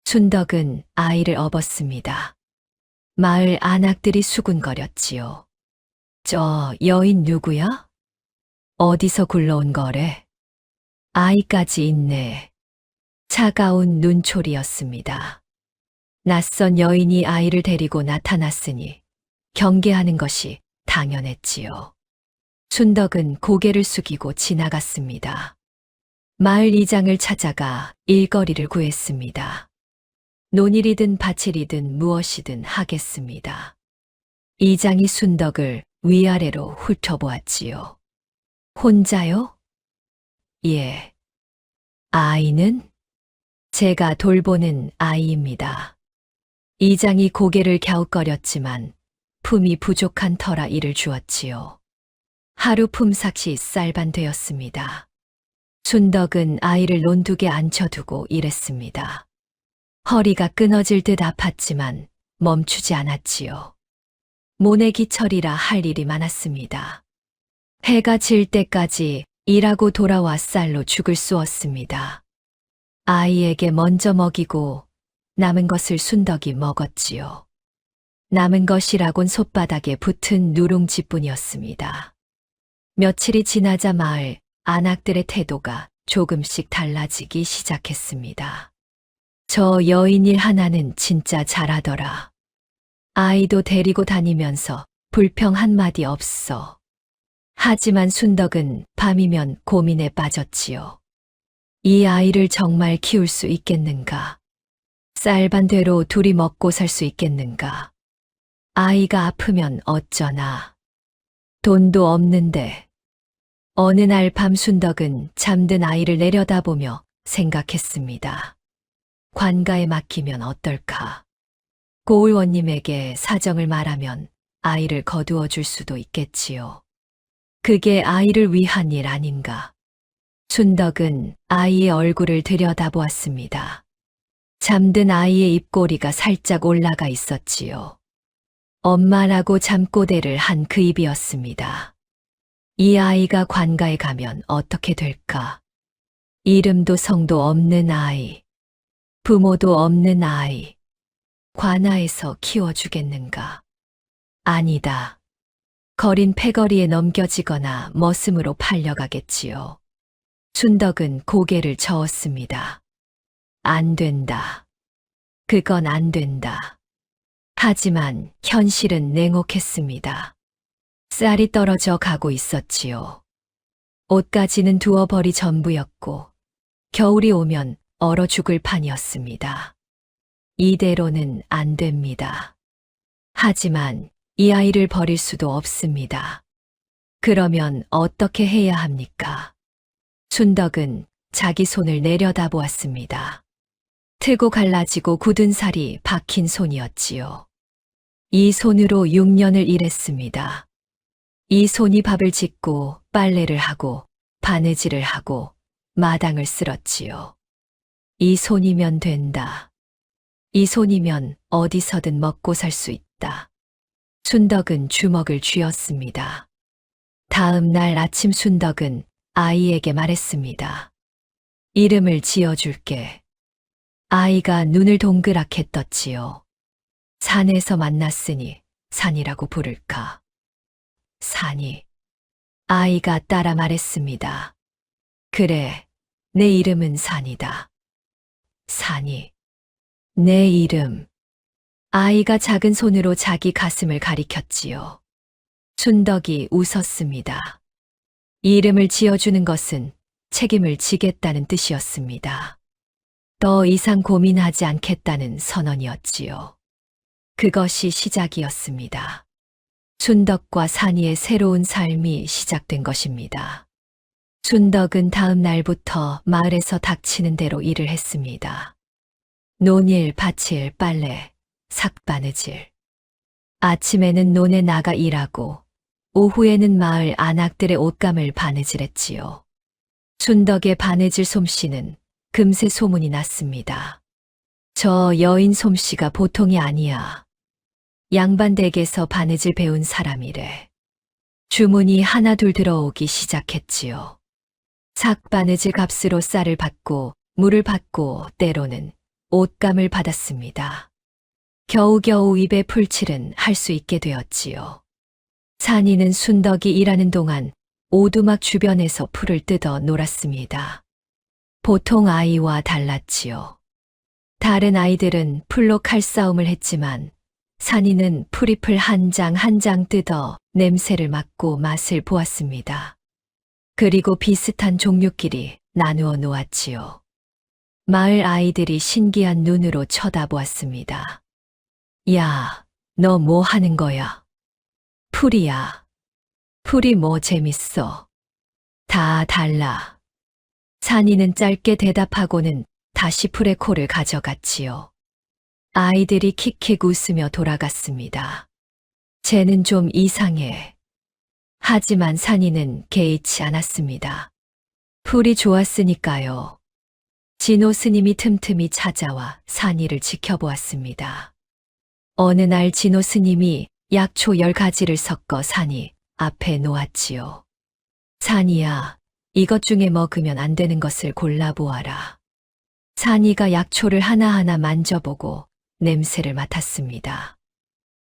순덕은 아이를 업었습니다. 마을 안악들이 수군거렸지요. 저 여인 누구야? 어디서 굴러온 거래? 아이까지 있네. 차가운 눈초리였습니다. 낯선 여인이 아이를 데리고 나타났으니 경계하는 것이 당연했지요. 순덕은 고개를 숙이고 지나갔습니다. 마을 이장을 찾아가 일거리를 구했습니다. 논일이든 밭일이든 무엇이든 하겠습니다. 이장이 순덕을 위아래로 훑어보았지요. 혼자요? 예. 아이는? 제가 돌보는 아이입니다. 이장이 고개를 갸웃거렸지만 품이 부족한 터라 이를 주었지요. 하루 품삯이 쌀반 되었습니다. 순덕은 아이를 논둑에 앉혀두고 일했습니다. 허리가 끊어질 듯 아팠지만 멈추지 않았지요. 모내기철이라 할 일이 많았습니다. 해가 질 때까지 일하고 돌아와 쌀로 죽을 쑤었습니다. 아이에게 먼저 먹이고 남은 것을 순덕이 먹었지요. 남은 것이라곤 솥바닥에 붙은 누룽지뿐이었습니다. 며칠이 지나자 마을 안악들의 태도가 조금씩 달라지기 시작했습니다. 저 여인일 하나는 진짜 잘하더라. 아이도 데리고 다니면서 불평 한마디 없어. 하지만 순덕은 밤이면 고민에 빠졌지요. 이 아이를 정말 키울 수 있겠는가? 쌀반대로 둘이 먹고 살 수 있겠는가? 아이가 아프면 어쩌나? 돈도 없는데. 어느 날 밤 순덕은 잠든 아이를 내려다보며 생각했습니다. 관가에 맡기면 어떨까? 고을원님에게 사정을 말하면 아이를 거두어 줄 수도 있겠지요. 그게 아이를 위한 일 아닌가? 순덕은 아이의 얼굴을 들여다보았습니다. 잠든 아이의 입꼬리가 살짝 올라가 있었지요. 엄마라고 잠꼬대를 한 그 입이었습니다. 이 아이가 관가에 가면 어떻게 될까? 이름도 성도 없는 아이, 부모도 없는 아이, 관아에서 키워주겠는가? 아니다. 거린 패거리에 넘겨지거나 머슴으로 팔려가겠지요. 순덕은 고개를 저었습니다. 안 된다. 그건 안 된다. 하지만 현실은 냉혹했습니다. 쌀이 떨어져 가고 있었지요. 옷가지는 두어버리 전부였고 겨울이 오면 얼어 죽을 판이었습니다. 이대로는 안 됩니다. 하지만 이 아이를 버릴 수도 없습니다. 그러면 어떻게 해야 합니까? 순덕은 자기 손을 내려다보았습니다. 트고 갈라지고 굳은 살이 박힌 손이었지요. 이 손으로 6년을 일했습니다. 이 손이 밥을 짓고 빨래를 하고 바느질을 하고 마당을 쓸었지요. 이 손이면 된다. 이 손이면 어디서든 먹고 살 수 있다. 순덕은 주먹을 쥐었습니다. 다음 날 아침 순덕은 아이에게 말했습니다. 이름을 지어줄게. 아이가 눈을 동그랗게 떴지요. 산에서 만났으니 산이라고 부를까? 산이. 아이가 따라 말했습니다. 그래, 내 이름은 산이다. 산이. 내 이름. 아이가 작은 손으로 자기 가슴을 가리켰지요. 순덕이 웃었습니다. 이름을 지어주는 것은 책임을 지겠다는 뜻이었습니다. 더 이상 고민하지 않겠다는 선언이었지요. 그것이 시작이었습니다. 순덕과 산이의 새로운 삶이 시작된 것입니다. 순덕은 다음 날부터 마을에서 닥치는 대로 일을 했습니다. 논일, 밭일, 빨래, 삭바느질. 아침에는 논에 나가 일하고 오후에는 마을 안악들의 옷감을 바느질했지요. 순덕의 바느질 솜씨는 금세 소문이 났습니다. 저 여인 솜씨가 보통이 아니야. 양반댁에서 바느질 배운 사람이래. 주문이 하나둘 들어오기 시작했지요. 삭바느질 값으로 쌀을 받고 물을 받고 때로는 옷감을 받았습니다. 겨우겨우 입에 풀칠은 할 수 있게 되었지요. 산이는 순덕이 일하는 동안 오두막 주변에서 풀을 뜯어 놀았습니다. 보통 아이와 달랐지요. 다른 아이들은 풀로 칼싸움을 했지만 산이는 풀잎을 한 장 한 장 뜯어 냄새를 맡고 맛을 보았습니다. 그리고 비슷한 종류끼리 나누어 놓았지요. 마을 아이들이 신기한 눈으로 쳐다보았습니다. 야, 너 뭐 하는 거야? 풀이야. 풀이 뭐 재밌어? 다 달라. 산이는 짧게 대답하고는 다시 풀의 코를 가져갔지요. 아이들이 킥킥 웃으며 돌아갔습니다. 쟤는 좀 이상해. 하지만 산이는 개의치 않았습니다. 풀이 좋았으니까요. 진호 스님이 틈틈이 찾아와 산이를 지켜보았습니다. 어느 날 진호 스님이 약초 10가지를 섞어 산이 앞에 놓았지요. 산이야, 이것 중에 먹으면 안 되는 것을 골라보아라. 산이가 약초를 하나하나 만져보고 냄새를 맡았습니다.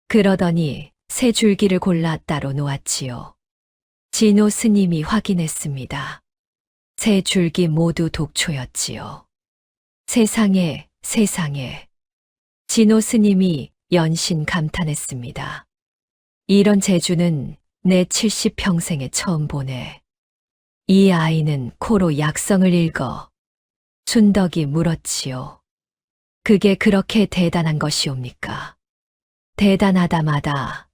그러더니 3줄기를 골라 따로 놓았지요. 진호 스님이 확인했습니다. 3줄기 모두 독초였지요. 세상에, 세상에. 진호 스님이 연신 감탄했습니다. 이런 재주는 내 70평생에 처음 보네. 이 아이는 코로 약성을 읽어. 순덕이 물었지요. 그게 그렇게 대단한 것이옵니까? 대단하다마다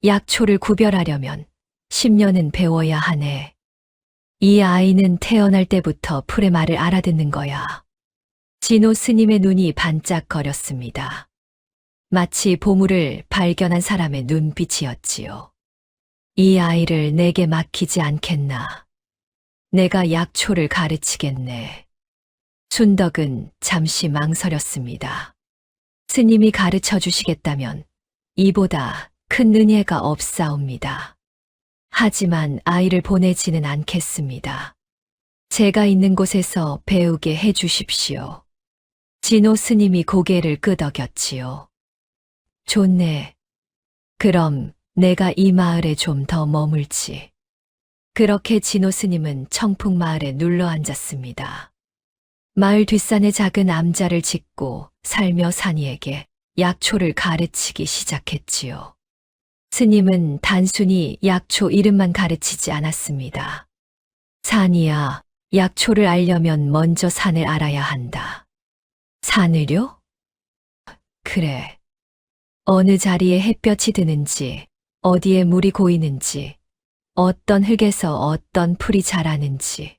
약초를 구별하려면 10년은 배워야 하네. 이 아이는 태어날 때부터 풀의 말을 알아듣는 거야. 진호 스님의 눈이 반짝거렸습니다. 마치 보물을 발견한 사람의 눈빛이었지요. 이 아이를 내게 맡기지 않겠나. 내가 약초를 가르치겠네. 순덕은 잠시 망설였습니다. 스님이 가르쳐 주시겠다면 이보다 큰 은혜가 없사옵니다. 하지만 아이를 보내지는 않겠습니다. 제가 있는 곳에서 배우게 해 주십시오. 진호 스님이 고개를 끄덕였지요. 좋네. 그럼 내가 이 마을에 좀 더 머물지. 그렇게 진호 스님은 청풍마을에 눌러 앉았습니다. 마을 뒷산에 작은 암자를 짓고 살며 산이에게 약초를 가르치기 시작했지요. 스님은 단순히 약초 이름만 가르치지 않았습니다. 산이야, 약초를 알려면 먼저 산을 알아야 한다. 산을요? 그래. 어느 자리에 햇볕이 드는지, 어디에 물이 고이는지, 어떤 흙에서 어떤 풀이 자라는지.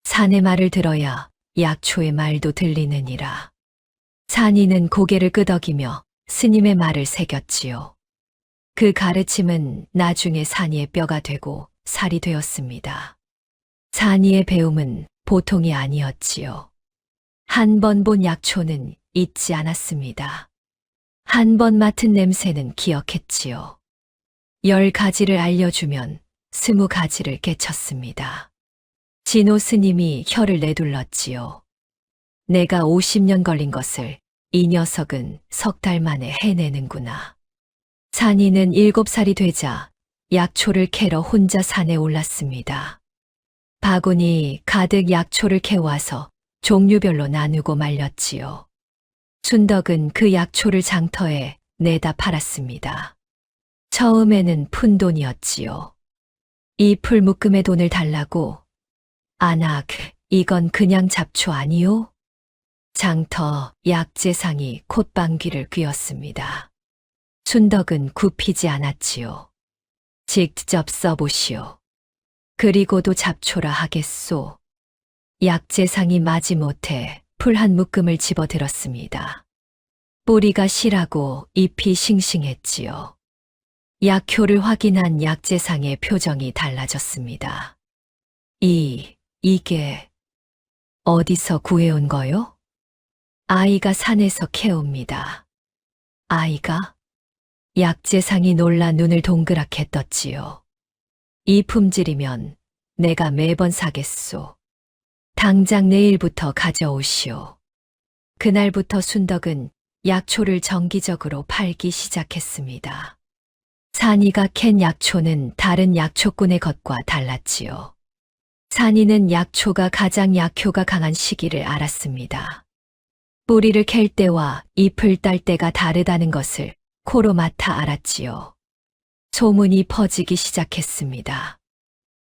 산의 말을 들어야 약초의 말도 들리느니라. 산이는 고개를 끄덕이며 스님의 말을 새겼지요. 그 가르침은 나중에 산이의 뼈가 되고 살이 되었습니다. 산이의 배움은 보통이 아니었지요. 한 번 본 약초는 잊지 않았습니다. 한 번 맡은 냄새는 기억했지요. 10가지를 알려주면 20가지를 깨쳤습니다. 진호 스님이 혀를 내둘렀지요. 내가 50년 걸린 것을 이 녀석은 3달 만에 해내는구나. 산이는 7살이 되자 약초를 캐러 혼자 산에 올랐습니다. 바구니 가득 약초를 캐와서 종류별로 나누고 말렸지요. 순덕은 그 약초를 장터에 내다 팔았습니다. 처음에는 푼돈이었지요. 이 풀묶음의 돈을 달라고. 아낙, 이건 그냥 잡초 아니요? 장터 약재상이 콧방귀를 뀌었습니다. 순덕은 굽히지 않았지요. 직접 써보시오. 그리고도 잡초라 하겠소. 약재상이 마지못해 풀 한 묶음을 집어들었습니다. 뿌리가 실하고 잎이 싱싱했지요. 약효를 확인한 약재상의 표정이 달라졌습니다. 이게 어디서 구해온 거요? 아이가 산에서 캐옵니다. 아이가? 약재상이 놀라 눈을 동그랗게 떴지요. 이 품질이면 내가 매번 사겠소. 당장 내일부터 가져오시오. 그날부터 순덕은 약초를 정기적으로 팔기 시작했습니다. 산이가 캔 약초는 다른 약초꾼의 것과 달랐지요. 산이는 약초가 가장 약효가 강한 시기를 알았습니다. 뿌리를 캘 때와 잎을 딸 때가 다르다는 것을 코로 맡아 알았지요. 소문이 퍼지기 시작했습니다.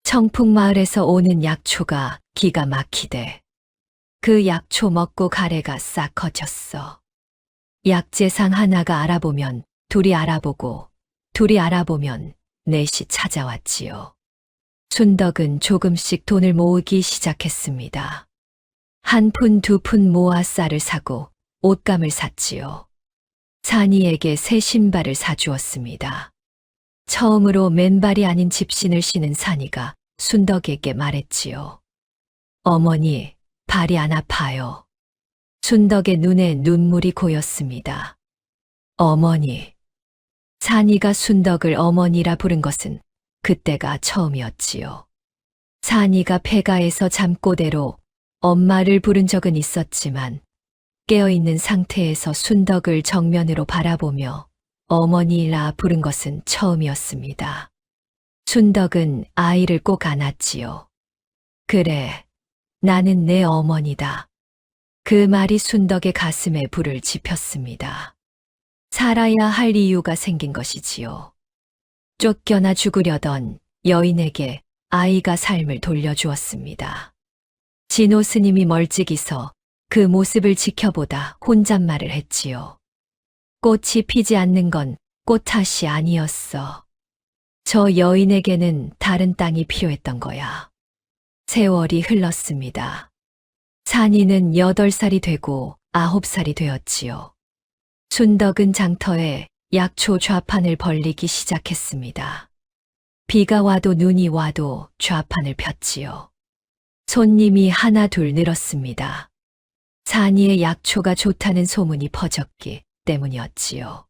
청풍마을에서 오는 약초가 기가 막히대. 그 약초 먹고 가래가 싹 커졌어. 약재상 하나가 알아보면 둘이 알아보고 둘이 알아보면 넷이 찾아왔지요. 순덕은 조금씩 돈을 모으기 시작했습니다. 한 푼, 두 푼 모아 쌀을 사고 옷감을 샀지요. 산이에게 새 신발을 사주었습니다. 처음으로 맨발이 아닌 집신을 신은 산이가 순덕에게 말했지요. 어머니, 발이 안 아파요. 순덕의 눈에 눈물이 고였습니다. 어머니. 산이가 순덕을 어머니라 부른 것은 그때가 처음이었지요. 산이가 폐가에서 잠꼬대로 엄마를 부른 적은 있었지만 깨어있는 상태에서 순덕을 정면으로 바라보며 어머니라 부른 것은 처음이었습니다. 순덕은 아이를 꼭 안았지요. 그래, 나는 내 어머니다. 그 말이 순덕의 가슴에 불을 지폈습니다. 살아야 할 이유가 생긴 것이지요. 쫓겨나 죽으려던 여인에게 아이가 삶을 돌려주었습니다. 진호 스님이 멀찍이 서 그 모습을 지켜보다 혼잣말을 했지요. 꽃이 피지 않는 건 꽃 탓이 아니었어. 저 여인에게는 다른 땅이 필요했던 거야. 세월이 흘렀습니다. 산이는 8살이 되고 9살이 되었지요. 순덕은 장터에 약초 좌판을 벌리기 시작했습니다. 비가 와도 눈이 와도 좌판을 폈지요. 손님이 하나 둘 늘었습니다. 산이의 약초가 좋다는 소문이 퍼졌기 때문이었지요.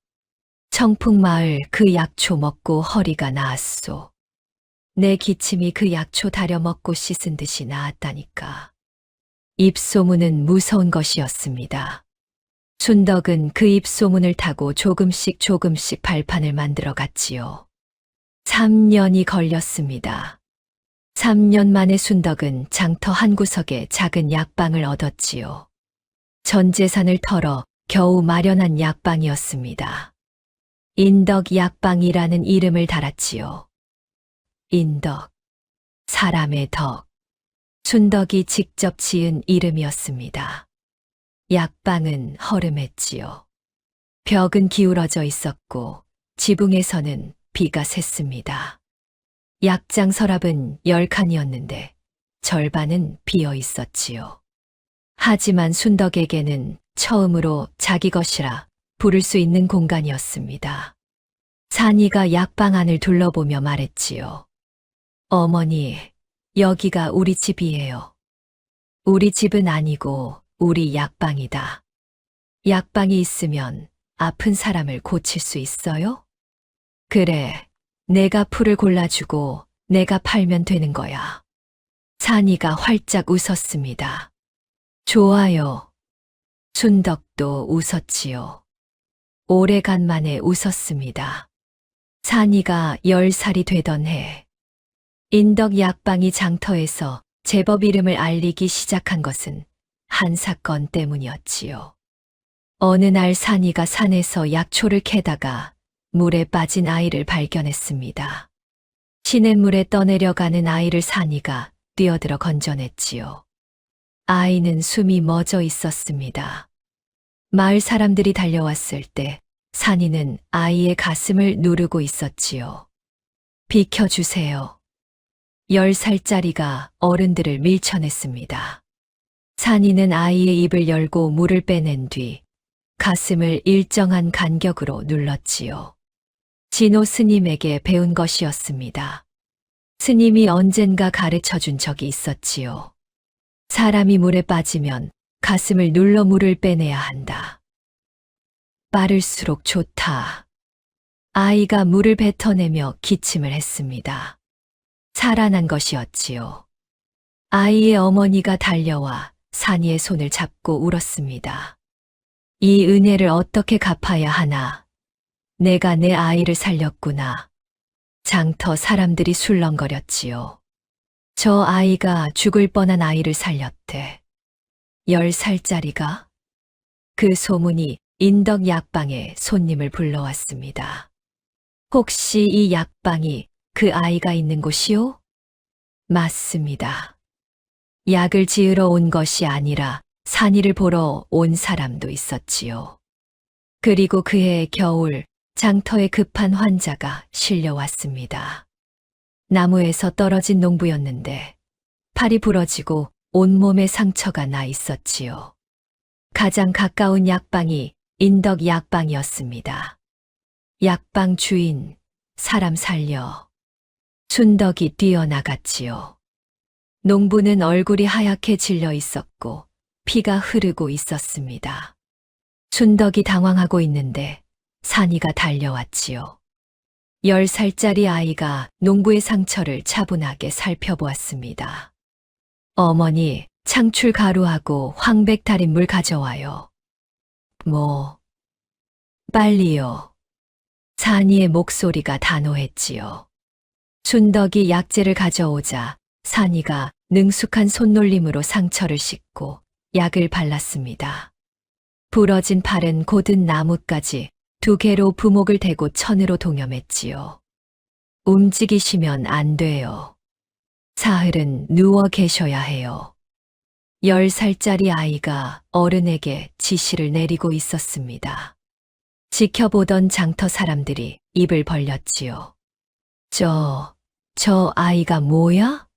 청풍마을 그 약초 먹고 허리가 나았소. 내 기침이 그 약초 다려 먹고 씻은 듯이 나았다니까. 입소문은 무서운 것이었습니다. 순덕은 그 입소문을 타고 조금씩 발판을 만들어 갔지요. 3년이 걸렸습니다. 3년 만에 순덕은 장터 한 구석에 작은 약방을 얻었지요. 전 재산을 털어 겨우 마련한 약방이었습니다. 인덕 약방이라는 이름을 달았지요. 인덕, 사람의 덕. 순덕이 직접 지은 이름이었습니다. 약방은 허름했지요. 벽은 기울어져 있었고 지붕에서는 비가 샜습니다. 약장 서랍은 10칸이었는데 절반은 비어 있었지요. 하지만 순덕에게는 처음으로 자기 것이라 부를 수 있는 공간이었습니다. 산이가 약방 안을 둘러보며 말했지요. 어머니, 여기가 우리 집이에요. 우리 집은 아니고 우리 약방이다. 약방이 있으면 아픈 사람을 고칠 수 있어요? 그래, 내가 풀을 골라주고 내가 팔면 되는 거야. 산이가 활짝 웃었습니다. 좋아요. 순덕도 웃었지요. 오래간만에 웃었습니다. 산이가 10살이 되던 해, 인덕 약방이 장터에서 제법 이름을 알리기 시작한 것은 한 사건 때문이었지요. 어느 날 산이가 산에서 약초를 캐다가 물에 빠진 아이를 발견했습니다. 시냇물에 떠내려가는 아이를 산이가 뛰어들어 건져냈지요. 아이는 숨이 멎어 있었습니다. 마을 사람들이 달려왔을 때 산이는 아이의 가슴을 누르고 있었지요. 비켜주세요. 10살짜리가 어른들을 밀쳐냈습니다. 산이는 아이의 입을 열고 물을 빼낸 뒤 가슴을 일정한 간격으로 눌렀지요. 진호 스님에게 배운 것이었습니다. 스님이 언젠가 가르쳐 준 적이 있었지요. 사람이 물에 빠지면 가슴을 눌러 물을 빼내야 한다. 빠를수록 좋다. 아이가 물을 뱉어내며 기침을 했습니다. 살아난 것이었지요. 아이의 어머니가 달려와 산이의 손을 잡고 울었습니다. 이 은혜를 어떻게 갚아야 하나? 내가 내 아이를 살렸구나. 장터 사람들이 술렁거렸지요. 저 아이가 죽을 뻔한 아이를 살렸대. 10살짜리가? 그 소문이 인덕 약방에 손님을 불러왔습니다. 혹시 이 약방이 그 아이가 있는 곳이요? 맞습니다. 약을 지으러 온 것이 아니라 산이를 보러 온 사람도 있었지요. 그리고 그해 겨울 장터에 급한 환자가 실려왔습니다. 나무에서 떨어진 농부였는데 팔이 부러지고 온몸에 상처가 나 있었지요. 가장 가까운 약방이 인덕 약방이었습니다. 약방 주인, 사람 살려. 순덕이 뛰어나갔지요. 농부는 얼굴이 하얗게 질려 있었고 피가 흐르고 있었습니다. 순덕이 당황하고 있는데 산이가 달려왔지요. 10살짜리 아이가 농부의 상처를 차분하게 살펴보았습니다. 어머니, 창출 가루하고 황백 달인물 가져와요. 뭐, 빨리요. 산이의 목소리가 단호했지요. 순덕이 약재를 가져오자 산이가 능숙한 손놀림으로 상처를 씻고 약을 발랐습니다. 부러진 팔은 곧은 나뭇가지 2개로 부목을 대고 천으로 동염했지요. 움직이시면 안 돼요. 사흘은 누워 계셔야 해요. 10살짜리 아이가 어른에게 지시를 내리고 있었습니다. 지켜보던 장터 사람들이 입을 벌렸지요. 저 아이가 뭐야?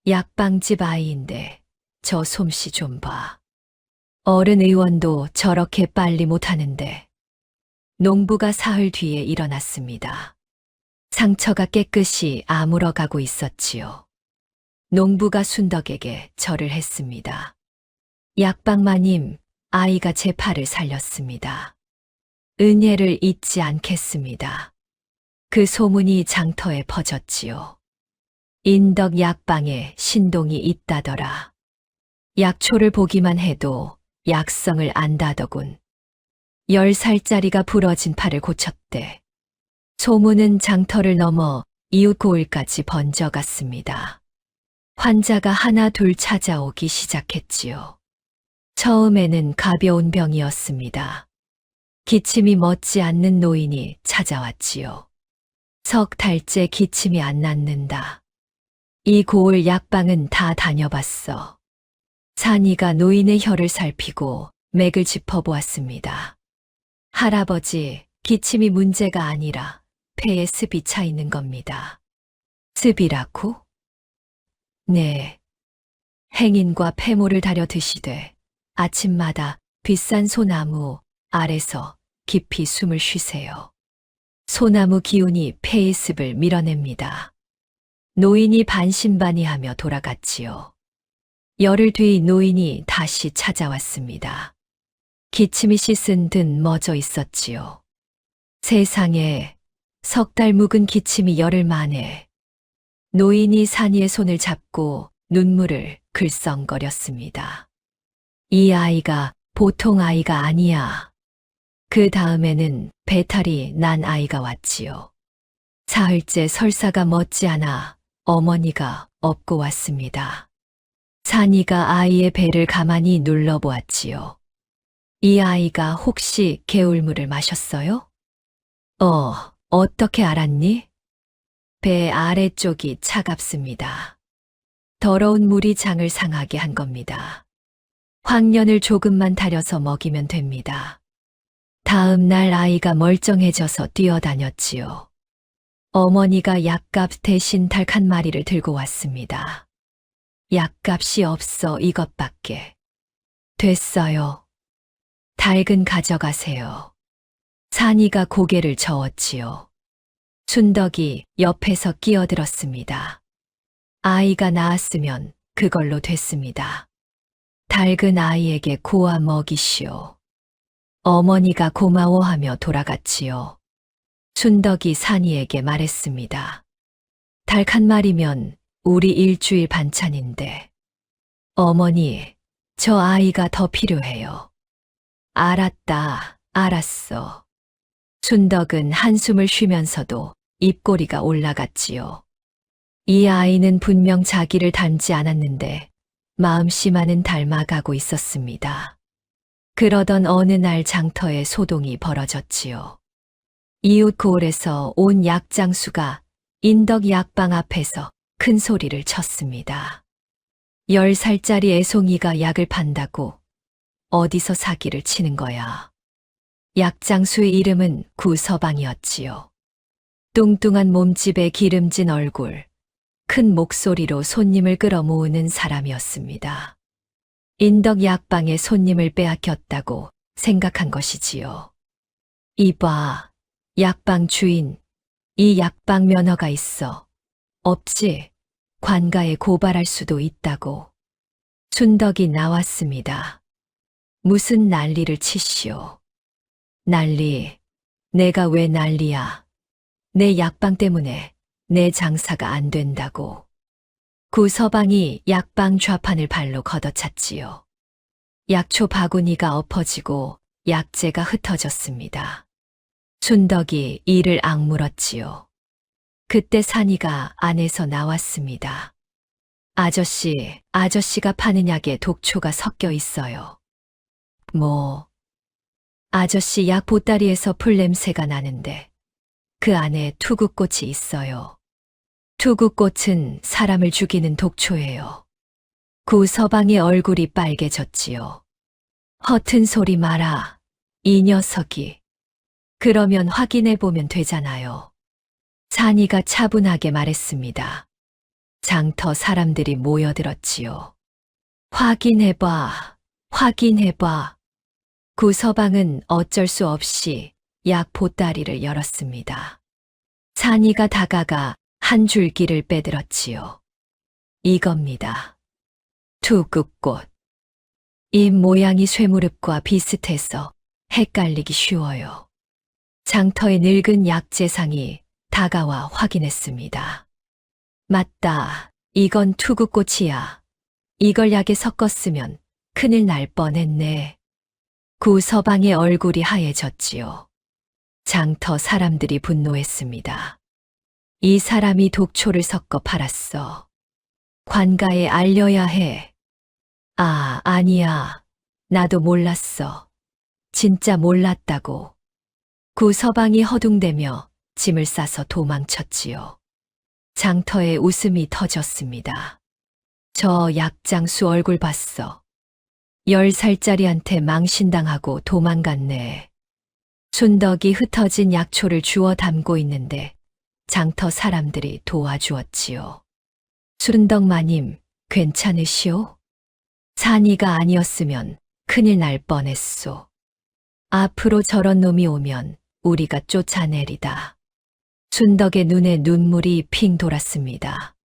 약방집 아이인데 저 솜씨 좀 봐. 어른 의원도 저렇게 빨리 못하는데. 농부가 사흘 뒤에 일어났습니다. 상처가 깨끗이 아물어가고 있었지요. 농부가 순덕에게 절을 했습니다. 약방마님, 아이가 제 팔을 살렸습니다. 은혜를 잊지 않겠습니다. 그 소문이 장터에 퍼졌지요. 인덕 약방에 신동이 있다더라. 약초를 보기만 해도 약성을 안다더군. 10살짜리가 부러진 팔을 고쳤대. 소문은 장터를 넘어 이웃 고을까지 번져갔습니다. 환자가 하나 둘 찾아오기 시작했지요. 처음에는 가벼운 병이었습니다. 기침이 멎지 않는 노인이 찾아왔지요. 3달째 기침이 안 낫는다. 이 고을 약방은 다 다녀봤어. 산이가 노인의 혀를 살피고 맥을 짚어보았습니다. 할아버지, 기침이 문제가 아니라 폐에 습이 차 있는 겁니다. 습이라고? 네. 행인과 폐모를 다려 드시되 아침마다 비싼 소나무 아래서 깊이 숨을 쉬세요. 소나무 기운이 폐의 습을 밀어냅니다. 노인이 반신반의하며 돌아갔지요. 열흘 뒤 노인이 다시 찾아왔습니다. 기침이 씻은 듯 멎어 있었지요. 세상에 3달 묵은 기침이 열흘 만에. 노인이 산이의 손을 잡고 눈물을 글썽거렸습니다. 이 아이가 보통 아이가 아니야. 그 다음에는 배탈이 난 아이가 왔지요. 사흘째 설사가 멎지 않아 어머니가 업고 왔습니다. 산이가 아이의 배를 가만히 눌러보았지요. 이 아이가 혹시 개울물을 마셨어요? 어떻게 알았니? 배 아래쪽이 차갑습니다. 더러운 물이 장을 상하게 한 겁니다. 황련을 조금만 달여서 먹이면 됩니다. 다음 날 아이가 멀쩡해져서 뛰어다녔지요. 어머니가 약값 대신 닭 한 마리를 들고 왔습니다. 약값이 없어 이것밖에. 됐어요. 닭은 가져가세요. 산이가 고개를 저었지요. 순덕이 옆에서 끼어들었습니다. 아이가 나았으면 그걸로 됐습니다. 닭은 아이에게 고아 먹이시오. 어머니가 고마워하며 돌아갔지요. 순덕이 산이에게 말했습니다. 닭 한 마리면 우리 일주일 반찬인데. 어머니, 저 아이가 더 필요해요. 알았다, 알았어. 순덕은 한숨을 쉬면서도 입꼬리가 올라갔지요. 이 아이는 분명 자기를 닮지 않았는데 마음씨만은 닮아가고 있었습니다. 그러던 어느 날 장터에 소동이 벌어졌지요. 이웃 고을에서 온 약장수가 인덕 약방 앞에서 큰 소리를 쳤습니다. 10살짜리 애송이가 약을 판다고 어디서 사기를 치는 거야. 약장수의 이름은 구서방이었지요. 뚱뚱한 몸집에 기름진 얼굴, 큰 목소리로 손님을 끌어모으는 사람이었습니다. 인덕 약방에 손님을 빼앗겼다고 생각한 것이지요. 이봐, 약방 주인, 이 약방 면허가 있어. 없지, 관가에 고발할 수도 있다고. 순덕이 나왔습니다. 무슨 난리를 치시오. 난리, 내가 왜 난리야. 내 약방 때문에 내 장사가 안 된다고. 구서방이 약방 좌판을 발로 걷어찼지요. 약초 바구니가 엎어지고 약재가 흩어졌습니다. 순덕이 이를 악물었지요. 그때 산이가 안에서 나왔습니다. 아저씨가 파는 약에 독초가 섞여 있어요. 아저씨 약 보따리에서 풀 냄새가 나는데 그 안에 투구꽃이 있어요. 투구꽃은 사람을 죽이는 독초예요. 구서방의 얼굴이 빨개졌지요. 허튼 소리 마라, 이 녀석이. 그러면 확인해 보면 되잖아요. 산이가 차분하게 말했습니다. 장터 사람들이 모여들었지요. 확인해봐. 구서방은 어쩔 수 없이 약 보따리를 열었습니다. 산이가 다가가 한 줄기를 빼들었지요. 이겁니다. 투구꽃. 잎 모양이 쇠무릎과 비슷해서 헷갈리기 쉬워요. 장터의 늙은 약재상이 다가와 확인했습니다. 맞다. 이건 투구꽃이야. 이걸 약에 섞었으면 큰일 날 뻔했네. 구서방의 얼굴이 하얘졌지요. 장터 사람들이 분노했습니다. 이 사람이 독초를 섞어 팔았어. 관가에 알려야 해. 아니야. 나도 몰랐어. 진짜 몰랐다고. 구서방이 허둥대며 짐을 싸서 도망쳤지요. 장터에 웃음이 터졌습니다. 저 약장수 얼굴 봤어. 10살짜리한테 망신당하고 도망갔네. 순덕이 흩어진 약초를 주워 담고 있는데 장터 사람들이 도와주었지요. 순덕 마님, 괜찮으시오? 산이가 아니었으면 큰일 날 뻔했소. 앞으로 저런 놈이 오면 우리가 쫓아내리다. 순덕의 눈에 눈물이 핑 돌았습니다.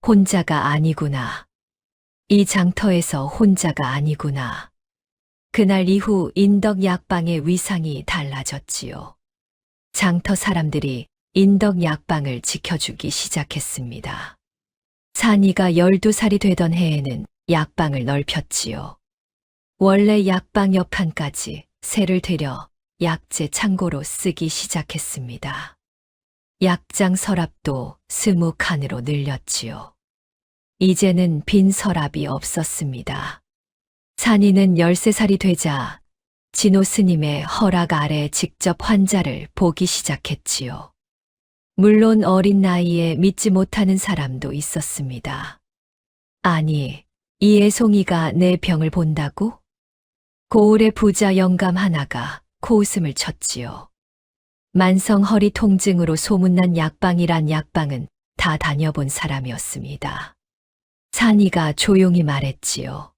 혼자가 아니구나. 이 장터에서 혼자가 아니구나. 그날 이후 인덕 약방의 위상이 달라졌지요. 장터 사람들이 인덕 약방을 지켜주기 시작했습니다. 산이가 12살이 되던 해에는 약방을 넓혔지요. 원래 약방 옆판까지 새를 들여 약재 창고로 쓰기 시작했습니다. 약장 서랍도 20칸으로 늘렸지요. 이제는 빈 서랍이 없었습니다. 산이는 13살이 되자 진호 스님의 허락 아래 직접 환자를 보기 시작했지요. 물론 어린 나이에 믿지 못하는 사람도 있었습니다. 아니, 이 애송이가 내 병을 본다고? 고을의 부자 영감 하나가 코웃음을 쳤지요. 만성 허리 통증으로 소문난 약방이란 약방은 다 다녀본 사람이었습니다. 산이가 조용히 말했지요.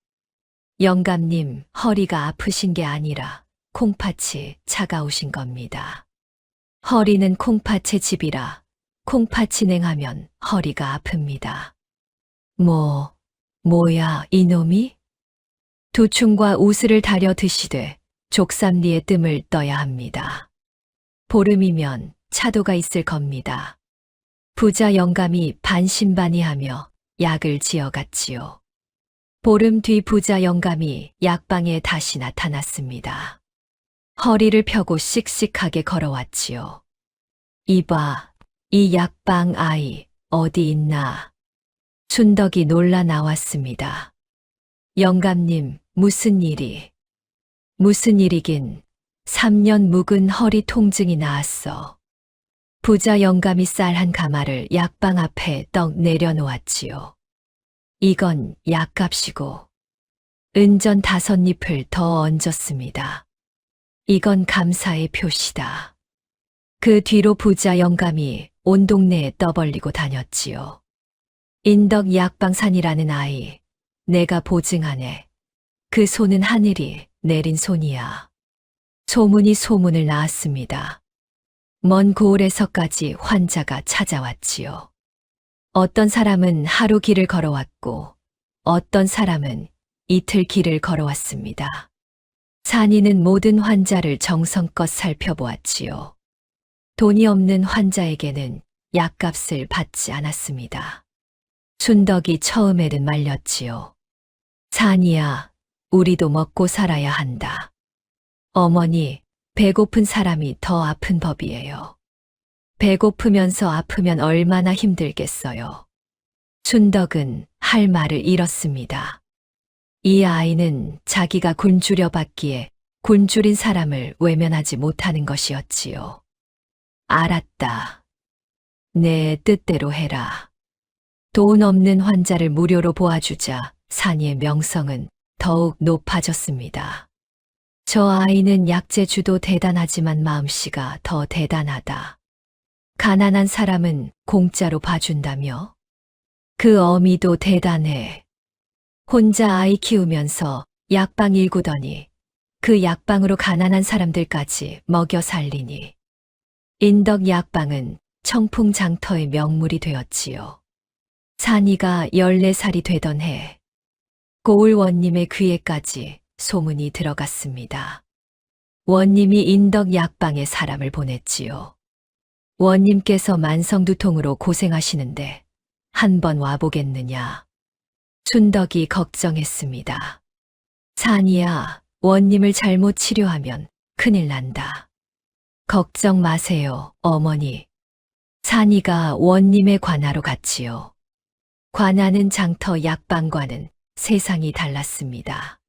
영감님, 허리가 아프신 게 아니라 콩팥이 차가우신 겁니다. 허리는 콩팥의 집이라 콩팥이 냉하면 허리가 아픕니다. 뭐야, 이놈이? 두충과 우슬을 다려 드시되 족삼리에 뜸을 떠야 합니다. 보름이면 차도가 있을 겁니다. 부자 영감이 반신반의하며 약을 지어갔지요. 보름 뒤 부자 영감이 약방에 다시 나타났습니다. 허리를 펴고 씩씩하게 걸어왔지요. 이봐, 이 약방 아이 어디 있나? 순덕이 놀라 나왔습니다. 영감님, 무슨 일이긴 3년 묵은 허리 통증이 나았어. 부자 영감이 쌀 한 가마를 약방 앞에 떡 내려놓았지요. 이건 약값이고 은전 5잎을 더 얹었습니다. 이건 감사의 표시다. 그 뒤로 부자 영감이 온 동네에 떠벌리고 다녔지요. 인덕 약방산이라는 아이, 내가 보증하네. 그 손은 하늘이 내린 손이야. 소문이 소문을 낳았습니다. 먼 고을에서까지 환자가 찾아왔지요. 어떤 사람은 하루 길을 걸어왔고, 어떤 사람은 이틀 길을 걸어왔습니다. 산이는 모든 환자를 정성껏 살펴보았지요. 돈이 없는 환자에게는 약값을 받지 않았습니다. 춘덕이 처음에는 말렸지요. 산이야, 우리도 먹고 살아야 한다. 어머니, 배고픈 사람이 더 아픈 법이에요. 배고프면서 아프면 얼마나 힘들겠어요. 춘덕은 할 말을 잃었습니다. 이 아이는 자기가 굶주려 받기에 굶주린 사람을 외면하지 못하는 것이었지요. 알았다. 내 뜻대로 해라. 돈 없는 환자를 무료로 보아주자 산이의 명성은 더욱 높아졌습니다. 저 아이는 약재주도 대단하지만 마음씨가 더 대단하다. 가난한 사람은 공짜로 봐준다며? 그 어미도 대단해. 혼자 아이 키우면서 약방 일구더니 그 약방으로 가난한 사람들까지 먹여 살리니 인덕 약방은 청풍장터의 명물이 되었지요. 산이가 14살이 되던 해 고을 원님의 귀에까지 소문이 들어갔습니다. 원님이 인덕 약방에 사람을 보냈지요. 원님께서 만성두통으로 고생하시는데 한번 와보겠느냐. 춘덕이 걱정했습니다. 산이야, 원님을 잘못 치료하면 큰일 난다. 걱정 마세요, 어머니. 산이가 원님의 관하로 갔지요. 관하는 장터 약방과는 세상이 달랐습니다.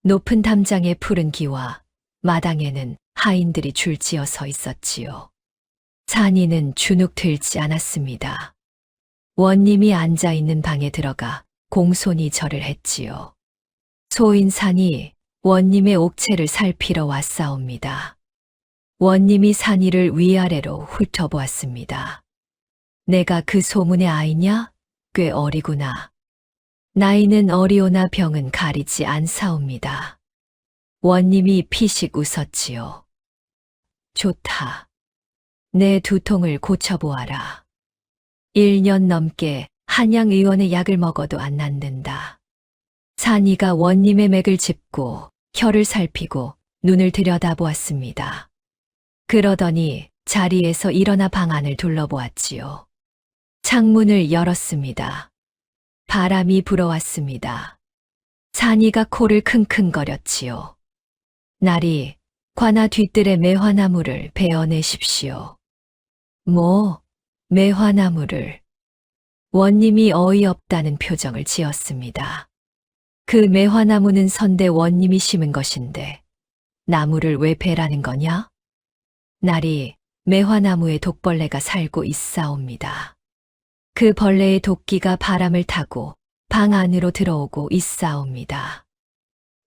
높은 담장에 푸른 기와 마당에는 하인들이 줄지어 서 있었지요. 산이는 주눅 들지 않았습니다. 원님이 앉아있는 방에 들어가 공손히 절을 했지요. 소인산이 원님의 옥체를 살피러 왔사옵니다. 원님이 산이를 위아래로 훑어보았습니다. 내가 그 소문의 아이냐? 꽤 어리구나. 나이는 어리오나 병은 가리지 않사옵니다. 원님이 피식 웃었지요. 좋다. 내 두통을 고쳐보아라. 1년 넘게 한양의원의 약을 먹어도 안 낫는다. 산이가 원님의 맥을 짚고 혀를 살피고 눈을 들여다보았습니다. 그러더니 자리에서 일어나 방 안을 둘러보았지요. 창문을 열었습니다. 바람이 불어왔습니다. 산이가 코를 킁킁거렸지요. 나리, 관아 뒤뜰의 매화나무를 베어내십시오. 뭐, 매화나무를. 원님이 어이없다는 표정을 지었습니다. 그 매화나무는 선대 원님이 심은 것인데 나무를 왜 베라는 거냐? 나리, 매화나무에 독벌레가 살고 있사옵니다. 그 벌레의 도끼가 바람을 타고 방 안으로 들어오고 있사옵니다.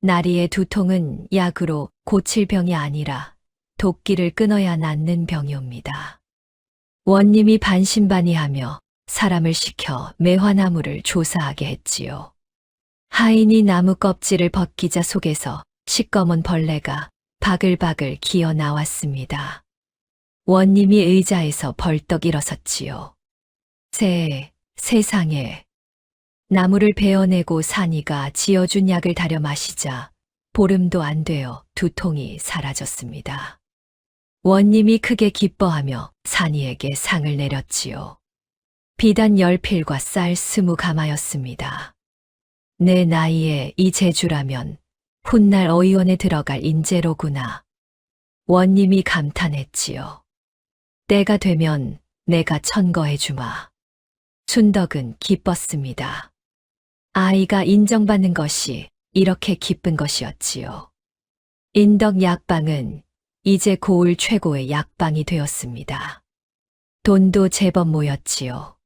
나리의 두통은 약으로 고칠 병이 아니라 도끼를 끊어야 낫는 병이옵니다. 원님이 반신반의하며 사람을 시켜 매화나무를 조사하게 했지요. 하인이 나무 껍질을 벗기자 속에서 시꺼먼 벌레가 바글바글 기어 나왔습니다. 원님이 의자에서 벌떡 일어섰지요. 세상에. 나무를 베어내고 산이가 지어준 약을 다려 마시자 보름도 안 되어 두통이 사라졌습니다. 원님이 크게 기뻐하며 산이에게 상을 내렸지요. 비단 10필과 쌀 20가마였습니다. 내 나이에 이 재주라면 훗날 어의원에 들어갈 인재로구나. 원님이 감탄했지요. 때가 되면 내가 천거해주마. 춘덕은 기뻤습니다. 아이가 인정받는 것이 이렇게 기쁜 것이었지요. 인덕 약방은 이제 고을 최고의 약방이 되었습니다. 돈도 제법 모였지요.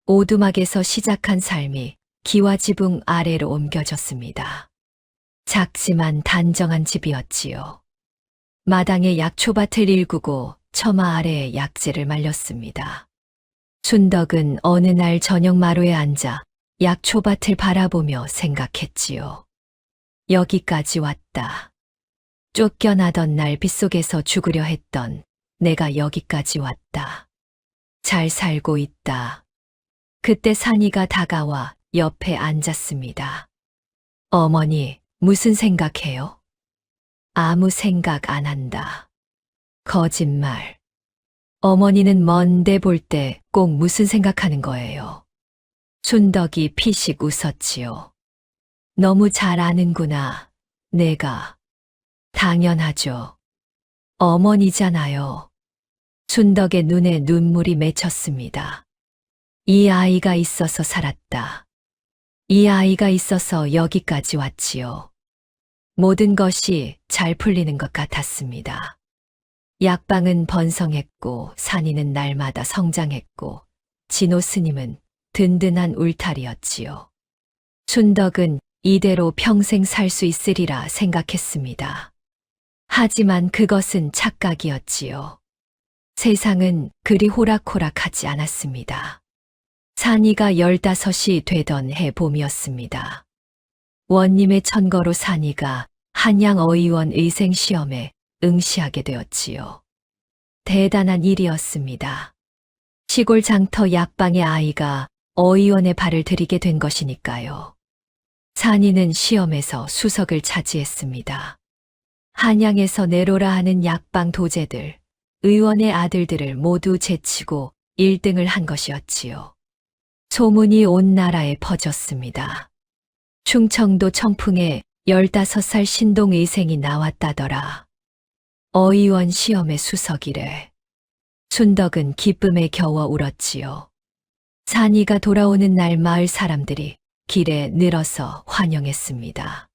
오두막에서 시작한 삶이 기와지붕 아래로 옮겨졌습니다. 작지만 단정한 집이었지요. 마당에 약초밭을 일구고 처마 아래에 약재를 말렸습니다. 순덕은 어느 날 저녁 마루에 앉아 약초밭을 바라보며 생각했지요. 여기까지 왔다. 쫓겨나던 날 빗속에서 죽으려 했던 내가 여기까지 왔다. 잘 살고 있다. 그때 산이가 다가와 옆에 앉았습니다. 어머니, 무슨 생각해요? 아무 생각 안 한다. 거짓말. 어머니는 먼데 볼 때 꼭 무슨 생각하는 거예요. 순덕이 피식 웃었지요. 너무 잘 아는구나. 내가. 당연하죠. 어머니잖아요. 순덕의 눈에 눈물이 맺혔습니다. 이 아이가 있어서 살았다. 이 아이가 있어서 여기까지 왔지요. 모든 것이 잘 풀리는 것 같았습니다. 약방은 번성했고 산이는 날마다 성장했고 진호 스님은 든든한 울타리였지요. 순덕은 이대로 평생 살 수 있으리라 생각했습니다. 하지만 그것은 착각이었지요. 세상은 그리 호락호락하지 않았습니다. 산이가 15이 되던 해 봄이었습니다. 원님의 천거로 산이가 한양어의원 의생시험에 응시하게 되었지요. 대단한 일이었습니다. 시골 장터 약방의 아이가 어의원에 발을 들이게 된 것이니까요. 산이는 시험에서 수석을 차지했습니다. 한양에서 내로라 하는 약방 도제들, 의원의 아들들을 모두 제치고 1등을 한 것이었지요. 소문이 온 나라에 퍼졌습니다. 충청도 청풍에 15살 신동의생이 나왔다더라. 어의원 시험의 수석이래. 순덕은 기쁨에 겨워 울었지요. 산이가 돌아오는 날 마을 사람들이 길에 늘어서 환영했습니다.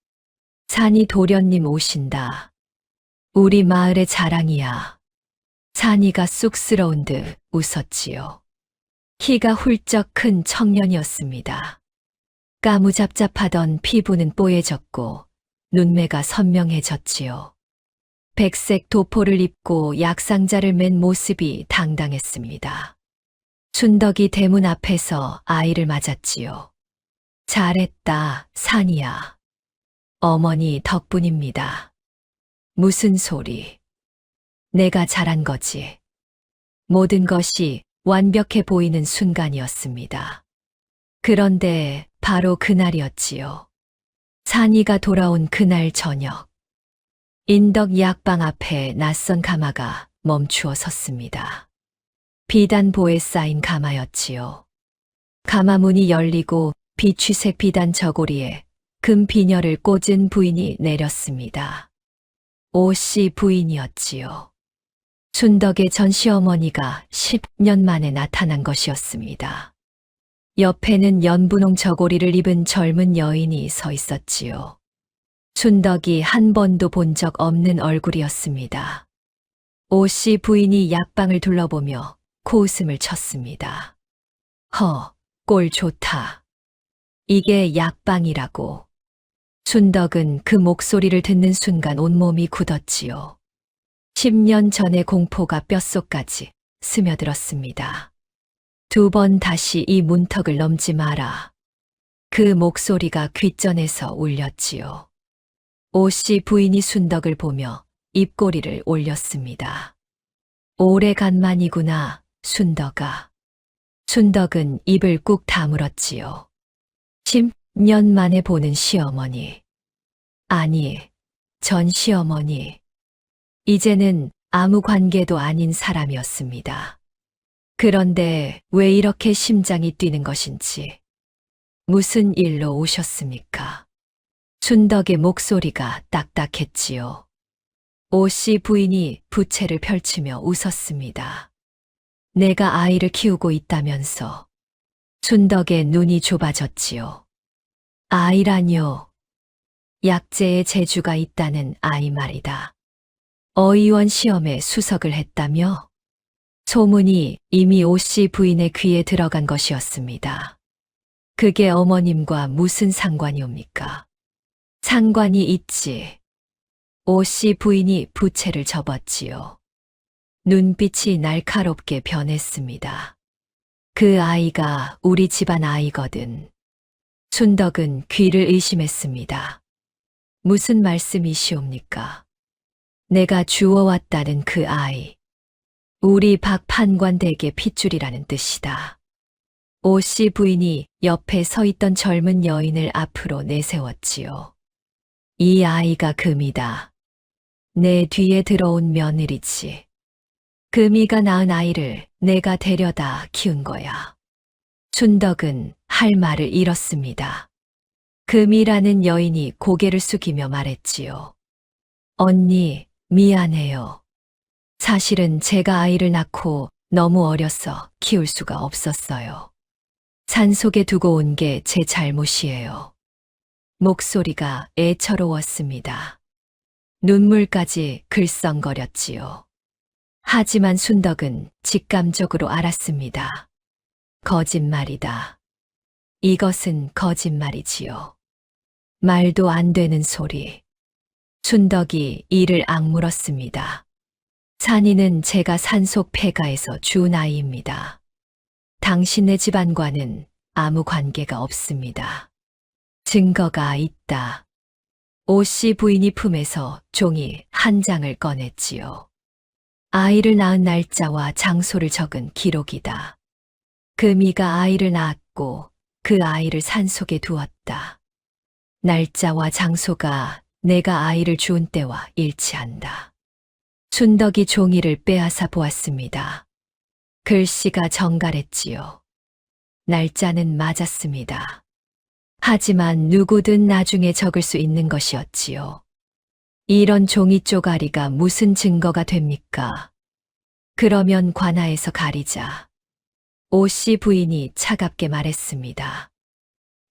산이 도련님 오신다. 우리 마을의 자랑이야. 산이가 쑥스러운 듯 웃었지요. 키가 훌쩍 큰 청년이었습니다. 까무잡잡하던 피부는 뽀얘졌고 눈매가 선명해졌지요. 백색 도포를 입고 약상자를 맨 모습이 당당했습니다. 순덕이 대문 앞에서 아이를 맞았지요. 잘했다, 산이야. 어머니 덕분입니다. 무슨 소리? 내가 잘한 거지. 모든 것이 완벽해 보이는 순간이었습니다. 그런데 바로 그날이었지요. 산이가 돌아온 그날 저녁. 인덕 약방 앞에 낯선 가마가 멈추어 섰습니다. 비단보에 쌓인 가마였지요. 가마 문이 열리고 비취색 비단 저고리에 금 비녀를 꽂은 부인이 내렸습니다. 오씨 부인이었지요. 순덕의 전 시어머니가 10년 만에 나타난 것이었습니다. 옆에는 연분홍 저고리를 입은 젊은 여인이 서 있었지요. 순덕이 한 번도 본 적 없는 얼굴이었습니다. 오씨 부인이 약방을 둘러보며 코웃음을 쳤습니다. 꼴 좋다. 이게 약방이라고. 순덕은 그 목소리를 듣는 순간 온몸이 굳었지요. 10년 전의 공포가 뼛속까지 스며들었습니다. 2번 다시 이 문턱을 넘지 마라. 그 목소리가 귓전에서 울렸지요. 오씨 부인이 순덕을 보며 입꼬리를 올렸습니다. 오래간만이구나, 순덕아. 순덕은 입을 꾹 다물었지요. 10년 만에 보는 시어머니. 아니, 전 시어머니. 이제는 아무 관계도 아닌 사람이었습니다. 그런데 왜 이렇게 심장이 뛰는 것인지. 무슨 일로 오셨습니까? 순덕의 목소리가 딱딱했지요. 오씨 부인이 부채를 펼치며 웃었습니다. 내가 아이를 키우고 있다면서. 순덕의 눈이 좁아졌지요. 아이라뇨. 약재에 재주가 있다는 아이 말이다. 어의원 시험에 수석을 했다며? 소문이 이미 오씨 부인의 귀에 들어간 것이었습니다. 그게 어머님과 무슨 상관이옵니까? 상관이 있지. 오씨 부인이 부채를 접었지요. 눈빛이 날카롭게 변했습니다. 그 아이가 우리 집안 아이거든. 순덕은 귀를 의심했습니다. 무슨 말씀이시옵니까? 내가 주워왔다는 그 아이. 우리 박 판관 댁의 핏줄이라는 뜻이다. 오씨 부인이 옆에 서 있던 젊은 여인을 앞으로 내세웠지요. 이 아이가 금이다. 내 뒤에 들어온 며느리지. 금이가 낳은 아이를 내가 데려다 키운 거야. 순덕은 할 말을 잃었습니다. 금이라는 여인이 고개를 숙이며 말했지요. 언니, 미안해요. 사실은 제가 아이를 낳고 너무 어려서 키울 수가 없었어요. 산속에 두고 온 게 제 잘못이에요. 목소리가 애처로웠습니다. 눈물까지 글썽거렸지요. 하지만 순덕은 직감적으로 알았습니다. 거짓말이다. 이것은 거짓말이지요. 말도 안 되는 소리. 순덕이 이를 악물었습니다. 산이는 제가 산속 폐가에서 준 아이입니다. 당신네 집안과는 아무 관계가 없습니다. 증거가 있다. 오씨 부인이 품에서 종이 한 장을 꺼냈지요. 아이를 낳은 날짜와 장소를 적은 기록이다. 금이가 아이를 낳았고 그 아이를 산속에 두었다. 날짜와 장소가 내가 아이를 주운 때와 일치한다. 순덕이 종이를 빼앗아 보았습니다. 글씨가 정갈했지요. 날짜는 맞았습니다. 하지만 누구든 나중에 적을 수 있는 것이었지요. 이런 종이 쪼가리가 무슨 증거가 됩니까? 그러면 관아에서 가리자. 오씨 부인이 차갑게 말했습니다.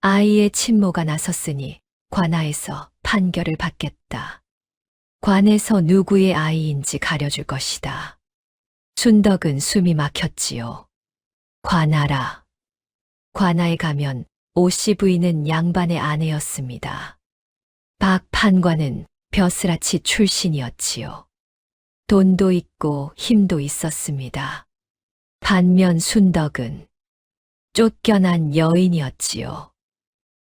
아이의 친모가 나섰으니 관아에서 판결을 받겠다. 관에서 누구의 아이인지 가려줄 것이다. 순덕은 숨이 막혔지요. 관아라. 관아에 가면 오씨 부인은 양반의 아내였습니다. 박 판관은 벼슬아치 출신이었지요. 돈도 있고 힘도 있었습니다. 반면 순덕은 쫓겨난 여인이었지요.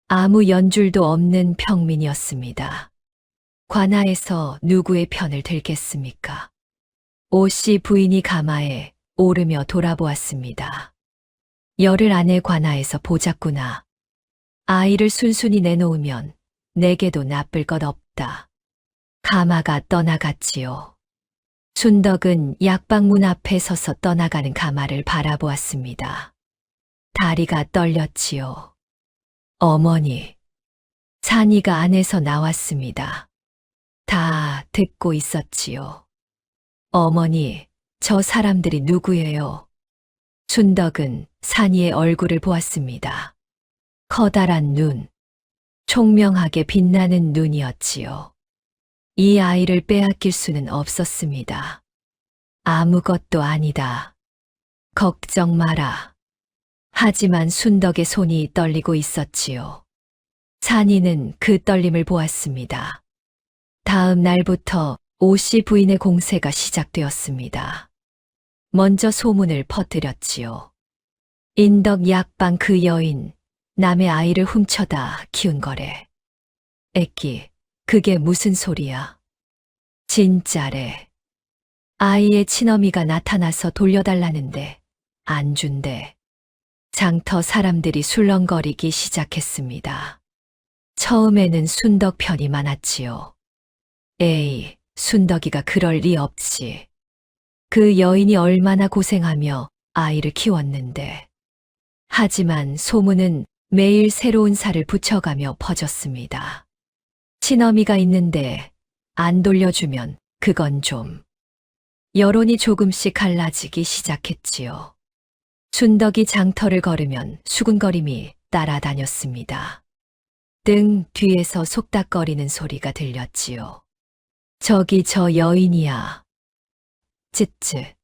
아무 연줄도 없는 평민이었습니다. 관아에서 누구의 편을 들겠습니까? 오씨 부인이 가마에 오르며 돌아보았습니다. 열흘 안에 관아에서 보자꾸나. 아이를 순순히 내놓으면 내게도 나쁠 것 없다. 가마가 떠나갔지요. 순덕은 약방문 앞에 서서 떠나가는 가마를 바라보았습니다. 다리가 떨렸지요. 어머니. 산이가 안에서 나왔습니다. 다 듣고 있었지요. 어머니, 저 사람들이 누구예요? 순덕은 산이의 얼굴을 보았습니다. 커다란 눈, 총명하게 빛나는 눈이었지요. 이 아이를 빼앗길 수는 없었습니다. 아무것도 아니다. 걱정 마라. 하지만 순덕의 손이 떨리고 있었지요. 산이는 그 떨림을 보았습니다. 다음 날부터 오씨 부인의 공세가 시작되었습니다. 먼저 소문을 퍼뜨렸지요. 인덕 약방 그 여인, 남의 아이를 훔쳐다 키운 거래. 애끼, 그게 무슨 소리야? 진짜래. 아이의 친어미가 나타나서 돌려달라는데 안 준대. 장터 사람들이 술렁거리기 시작했습니다. 처음에는 순덕 편이 많았지요. 에이, 순덕이가 그럴 리 없지. 그 여인이 얼마나 고생하며 아이를 키웠는데. 하지만 소문은 매일 새로운 살을 붙여가며 퍼졌습니다. 친어미가 있는데 안 돌려주면 그건 좀. 여론이 조금씩 갈라지기 시작했지요. 순덕이 장터를 걸으면 수군거림이 따라다녔습니다. 등 뒤에서 속닥거리는 소리가 들렸지요. 저기 저 여인이야. 쯧쯧.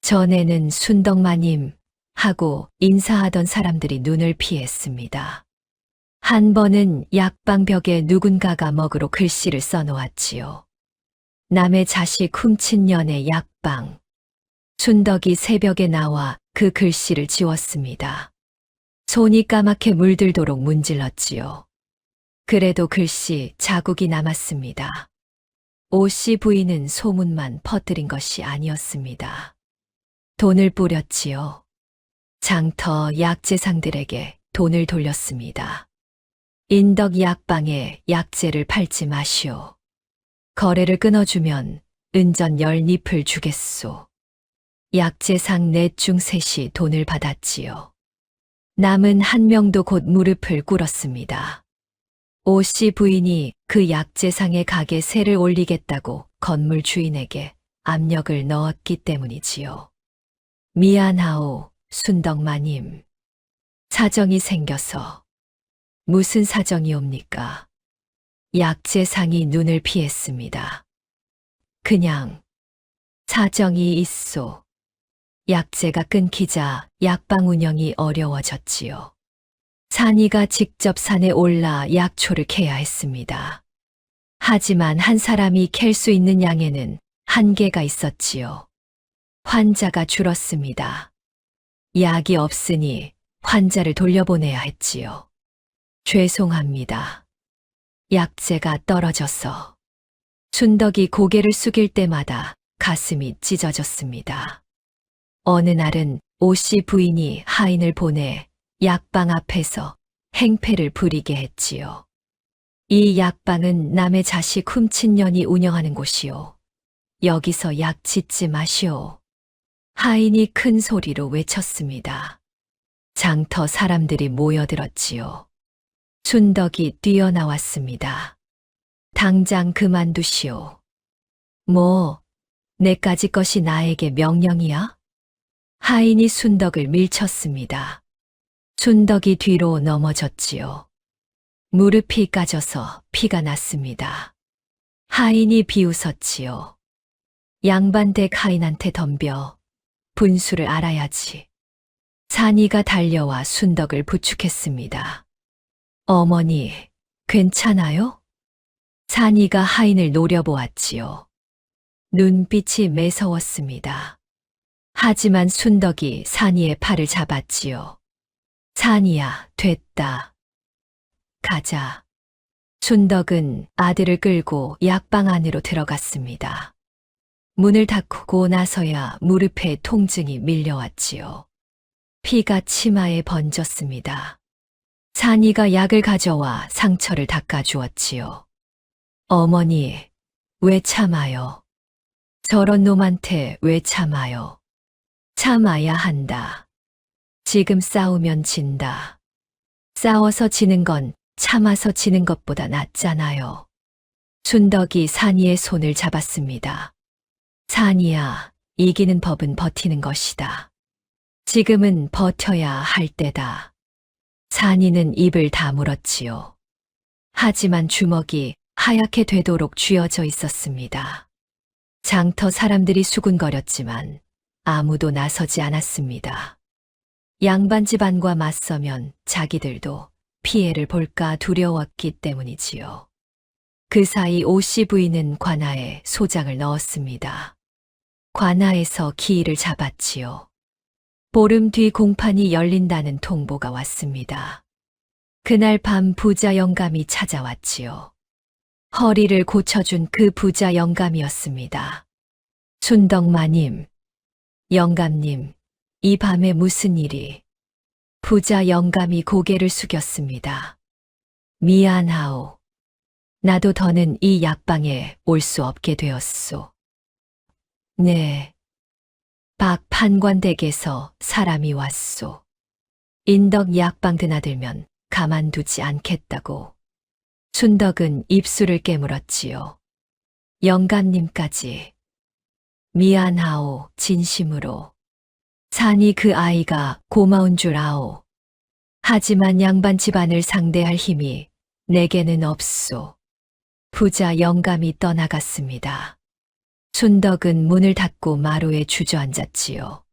전에는 순덕마님 하고 인사하던 사람들이 눈을 피했습니다. 한 번은 약방 벽에 누군가가 먹으로 글씨를 써놓았지요. 남의 자식 훔친 년의 약방. 순덕이 새벽에 나와 그 글씨를 지웠습니다. 손이 까맣게 물들도록 문질렀지요. 그래도 글씨 자국이 남았습니다. 오씨 부인은 소문만 퍼뜨린 것이 아니었습니다. 돈을 뿌렸지요. 장터 약재상들에게 돈을 돌렸습니다. 인덕 약방에 약재를 팔지 마시오. 거래를 끊어주면 은전 10잎을 주겠소. 약재상 넷 중 셋이 돈을 받았지요. 남은 한 명도 곧 무릎을 꿇었습니다. 오씨 부인이 그 약재상의 가게 세를 올리겠다고 건물 주인에게 압력을 넣었기 때문이지요. 미안하오, 순덕마님. 사정이 생겨서. 무슨 사정이옵니까? 약재상이 눈을 피했습니다. 그냥 사정이 있소. 약재가 끊기자 약방 운영이 어려워졌지요. 산이가 직접 산에 올라 약초를 캐야 했습니다. 하지만 한 사람이 캘 수 있는 양에는 한계가 있었지요. 환자가 줄었습니다. 약이 없으니 환자를 돌려보내야 했지요. 죄송합니다. 약재가 떨어져서. 순덕이 고개를 숙일 때마다 가슴이 찢어졌습니다. 어느 날은 오씨 부인이 하인을 보내 약방 앞에서 행패를 부리게 했지요. 이 약방은 남의 자식 훔친 년이 운영하는 곳이오. 여기서 약 짓지 마시오. 하인이 큰 소리로 외쳤습니다. 장터 사람들이 모여들었지요. 순덕이 뛰어나왔습니다. 당장 그만두시오. 뭐, 내까지 것이 나에게 명령이야? 하인이 순덕을 밀쳤습니다. 순덕이 뒤로 넘어졌지요. 무릎이 까져서 피가 났습니다. 하인이 비웃었지요. 양반댁 하인한테 덤벼 분수를 알아야지. 산이가 달려와 순덕을 부축했습니다. 어머니, 괜찮아요? 산이가 하인을 노려보았지요. 눈빛이 매서웠습니다. 하지만 순덕이 산이의 팔을 잡았지요. 산이야, 됐다. 가자. 순덕은 아들을 끌고 약방 안으로 들어갔습니다. 문을 닫고 나서야 무릎에 통증이 밀려왔지요. 피가 치마에 번졌습니다. 산이가 약을 가져와 상처를 닦아주었지요. 어머니, 왜 참아요? 저런 놈한테 왜 참아요? 참아야 한다. 지금 싸우면 진다. 싸워서 지는 건 참아서 지는 것보다 낫잖아요. 순덕이 산이의 손을 잡았습니다. 산이야, 이기는 법은 버티는 것이다. 지금은 버텨야 할 때다. 산이는 입을 다물었지요. 하지만 주먹이 하얗게 되도록 쥐어져 있었습니다. 장터 사람들이 수군거렸지만 아무도 나서지 않았습니다. 양반 집안과 맞서면 자기들도 피해를 볼까 두려웠기 때문이지요. 그 사이 오씨 부인은 관아에 소장을 넣었습니다. 관아에서 기일을 잡았지요. 보름 뒤 공판이 열린다는 통보가 왔습니다. 그날 밤 부자 영감이 찾아왔지요. 허리를 고쳐준 그 부자 영감이었습니다. 순덕마님, 영감님, 이 밤에 무슨 일이? 부자 영감이 고개를 숙였습니다. 미안하오. 나도 더는 이 약방에 올 수 없게 되었소. 네. 박 판관댁에서 사람이 왔소. 인덕 약방 드나들면 가만두지 않겠다고. 순덕은 입술을 깨물었지요. 영감님까지. 미안하오, 진심으로. 산이 그 아이가 고마운 줄 아오. 하지만 양반 집안을 상대할 힘이 내게는 없소. 부자 영감이 떠나갔습니다. 순덕은 문을 닫고 마루에 주저앉았지요.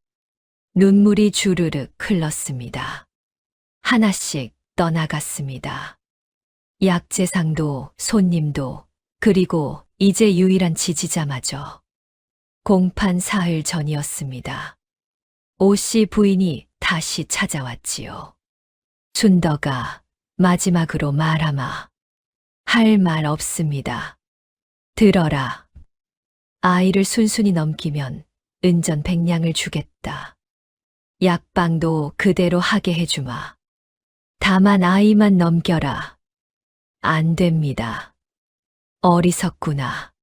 눈물이 주르륵 흘렀습니다. 하나씩 떠나갔습니다. 약재상도 손님도 그리고 이제 유일한 지지자마저. 공판 사흘 전이었습니다. 오씨 부인이 다시 찾아왔지요. 순덕아, 마지막으로 말하마. 할 말 없습니다. 들어라. 아이를 순순히 넘기면 은전 100냥을 주겠다. 약방도 그대로 하게 해주마. 다만 아이만 넘겨라. 안 됩니다. 어리석구나.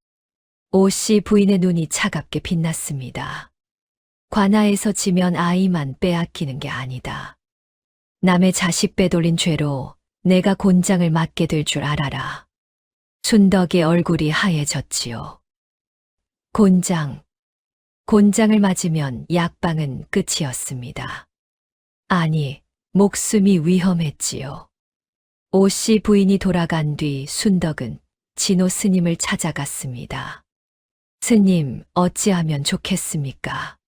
오씨 부인의 눈이 차갑게 빛났습니다. 관아에서 지면 아이만 빼앗기는 게 아니다. 남의 자식 빼돌린 죄로 내가 곤장을 맞게 될 줄 알아라. 순덕의 얼굴이 하얘졌지요. 곤장을 맞으면 약방은 끝이었습니다. 아니, 목숨이 위험했지요. 오씨 부인이 돌아간 뒤 순덕은 진호 스님을 찾아갔습니다. 스님, 어찌하면 좋겠습니까?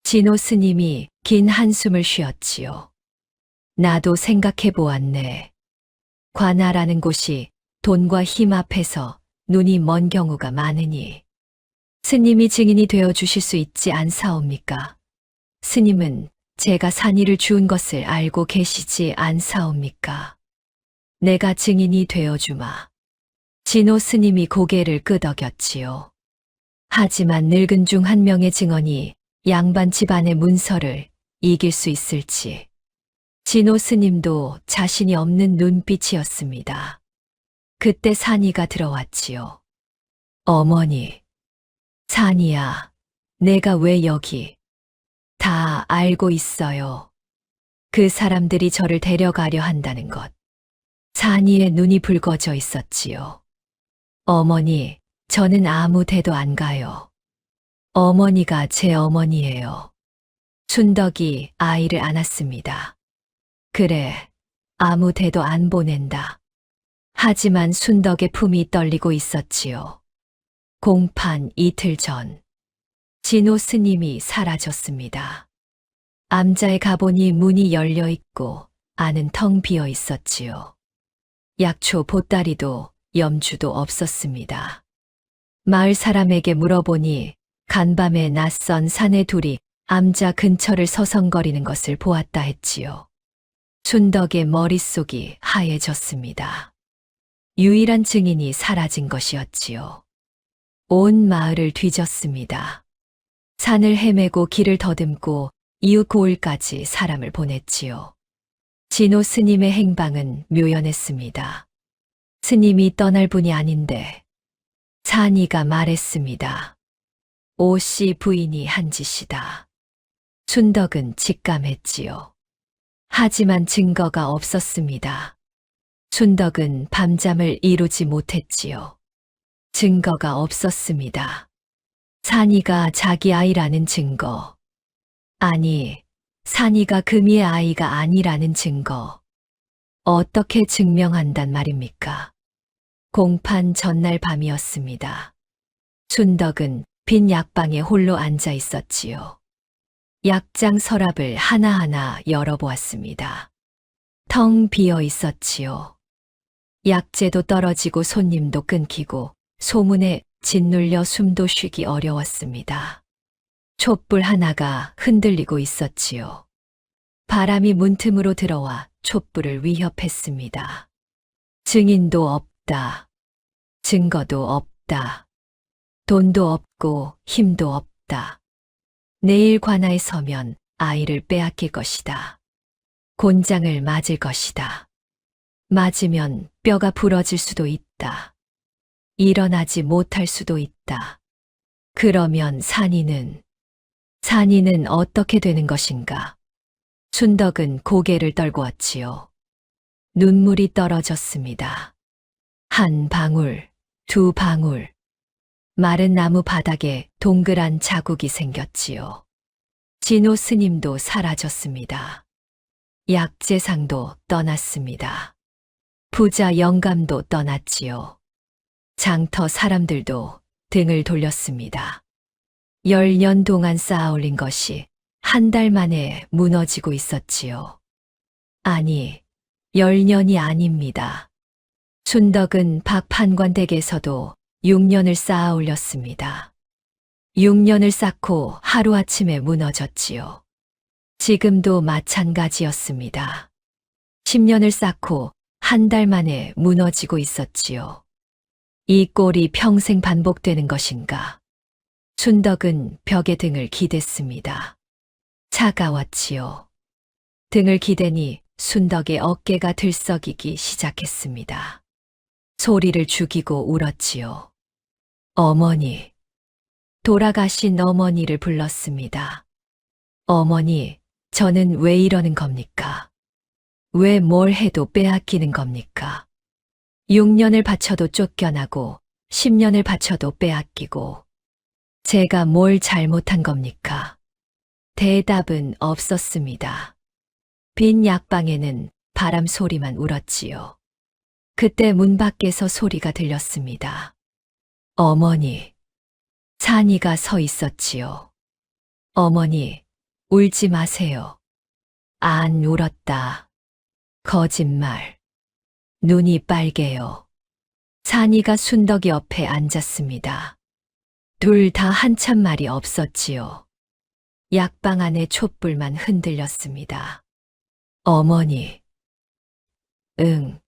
진호 스님이 긴 한숨을 쉬었지요. 나도 생각해 보았네. 관아라는 곳이 돈과 힘 앞에서 눈이 먼 경우가 많으니 스님이 증인이 되어 주실 수 있지 않사옵니까? 스님은 제가 산이를 주운 것을 알고 계시지 않사옵니까? 내가 증인이 되어주마. 진호 스님이 고개를 끄덕였지요. 하지만 늙은 중 한 명의 증언이 양반 집안의 문서를 이길 수 있을지. 진호 스님도 자신이 없는 눈빛이었습니다. 그때 산이가 들어왔지요. 어머니, 산이야, 내가 왜 여기? 다 알고 있어요. 그 사람들이 저를 데려가려 한다는 것. 산이의 눈이 붉어져 있었지요. 어머니, 저는 아무 데도 안 가요. 어머니가 제 어머니예요. 순덕이 아이를 안았습니다. 그래, 아무 데도 안 보낸다. 하지만 순덕의 품이 떨리고 있었지요. 공판 이틀 전, 진호 스님이 사라졌습니다. 암자에 가보니 문이 열려 있고 안은 텅 비어 있었지요. 약초 보따리도 염주도 없었습니다. 마을 사람에게 물어보니 간밤에 낯선 사내 둘이 암자 근처를 서성거리는 것을 보았다 했지요. 순덕의 머릿속이 하얘졌습니다. 유일한 증인이 사라진 것이었지요. 온 마을을 뒤졌습니다. 산을 헤매고 길을 더듬고 이웃 고을까지 사람을 보냈지요. 진호 스님의 행방은 묘연했습니다. 스님이 떠날 분이 아닌데 산이가 말했습니다. 오씨 부인이 한 짓이다. 순덕은 직감했지요. 하지만 증거가 없었습니다. 순덕은 밤잠을 이루지 못했지요. 증거가 없었습니다. 산이가 자기 아이라는 증거. 아니, 산이가 금이의 아이가 아니라는 증거. 어떻게 증명한단 말입니까? 공판 전날 밤이었습니다. 순덕은 빈 약방에 홀로 앉아 있었지요. 약장 서랍을 하나하나 열어보았습니다. 텅 비어 있었지요. 약재도 떨어지고 손님도 끊기고 소문에 짓눌려 숨도 쉬기 어려웠습니다. 촛불 하나가 흔들리고 있었지요. 바람이 문틈으로 들어와 촛불을 위협했습니다. 증인도 없다. 증거도 없다. 돈도 없고 힘도 없다. 내일 관아에 서면 아이를 빼앗길 것이다. 곤장을 맞을 것이다. 맞으면 뼈가 부러질 수도 있다. 일어나지 못할 수도 있다. 그러면 산이는 어떻게 되는 것인가? 순덕은 고개를 떨구었지요. 눈물이 떨어졌습니다. 한 방울, 두 방울. 마른 나무 바닥에 동그란 자국이 생겼지요. 진호 스님도 사라졌습니다. 약재상도 떠났습니다. 부자 영감도 떠났지요. 장터 사람들도 등을 돌렸습니다. 10년 동안 쌓아올린 것이 한 달 만에 무너지고 있었지요. 아니, 10년이 아닙니다. 순덕은 박 판관 댁에서도 6년을 쌓아 올렸습니다. 6년을 쌓고 하루아침에 무너졌지요. 지금도 마찬가지였습니다. 10년을 쌓고 한 달 만에 무너지고 있었지요. 이 꼴이 평생 반복되는 것인가? 순덕은 벽에 등을 기댔습니다. 차가웠지요. 등을 기대니 순덕의 어깨가 들썩이기 시작했습니다. 소리를 죽이고 울었지요. 어머니. 돌아가신 어머니를 불렀습니다. 어머니, 저는 왜 이러는 겁니까? 왜 뭘 해도 빼앗기는 겁니까? 6년을 바쳐도 쫓겨나고 10년을 바쳐도 빼앗기고 제가 뭘 잘못한 겁니까? 대답은 없었습니다. 빈 약방에는 바람 소리만 울었지요. 그때 문 밖에서 소리가 들렸습니다. 어머니. 산이가 서 있었지요. 어머니, 울지 마세요. 안 울었다. 거짓말. 눈이 빨개요. 산이가 순덕이 옆에 앉았습니다. 둘 다 한참 말이 없었지요. 약방 안에 촛불만 흔들렸습니다. 어머니. 응.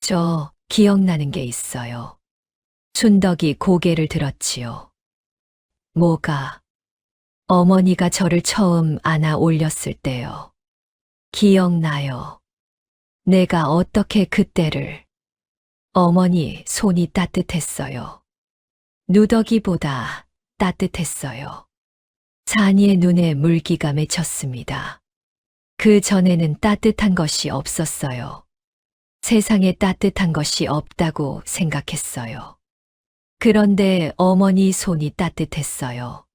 저 기억나는 게 있어요. 순덕이 고개를 들었지요. 뭐가? 어머니가 저를 처음 안아 올렸을 때요. 기억나요. 내가 어떻게 그때를. 어머니 손이 따뜻했어요. 누더기보다 따뜻했어요. 산이의 눈에 물기가 맺혔습니다. 그 전에는 따뜻한 것이 없었어요. 세상에 따뜻한 것이 없다고 생각했어요. 그런데 어머니 손이 따뜻했어요.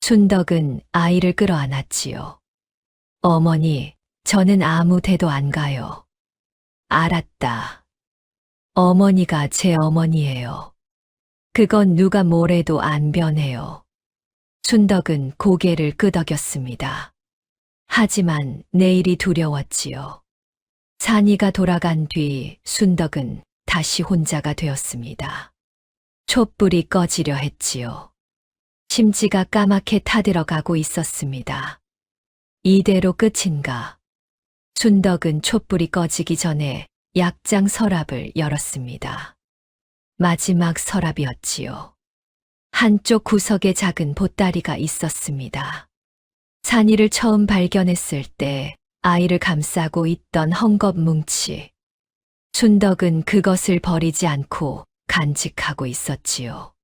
순덕은 아이를 끌어안았지요. 어머니, 저는 아무 데도 안 가요. 알았다. 어머니가 제 어머니예요. 그건 누가 뭐래도 안 변해요. 순덕은 고개를 끄덕였습니다. 하지만 내일이 두려웠지요. 산이가 돌아간 뒤 순덕은 다시 혼자가 되었습니다. 촛불이 꺼지려 했지요. 심지가 까맣게 타들어가고 있었습니다. 이대로 끝인가? 순덕은 촛불이 꺼지기 전에 약장 서랍을 열었습니다. 마지막 서랍이었지요. 한쪽 구석에 작은 보따리가 있었습니다. 산이를 처음 발견했을 때 아이를 감싸고 있던 헝겊 뭉치. 순덕은 그것을 버리지 않고 간직하고 있었지요.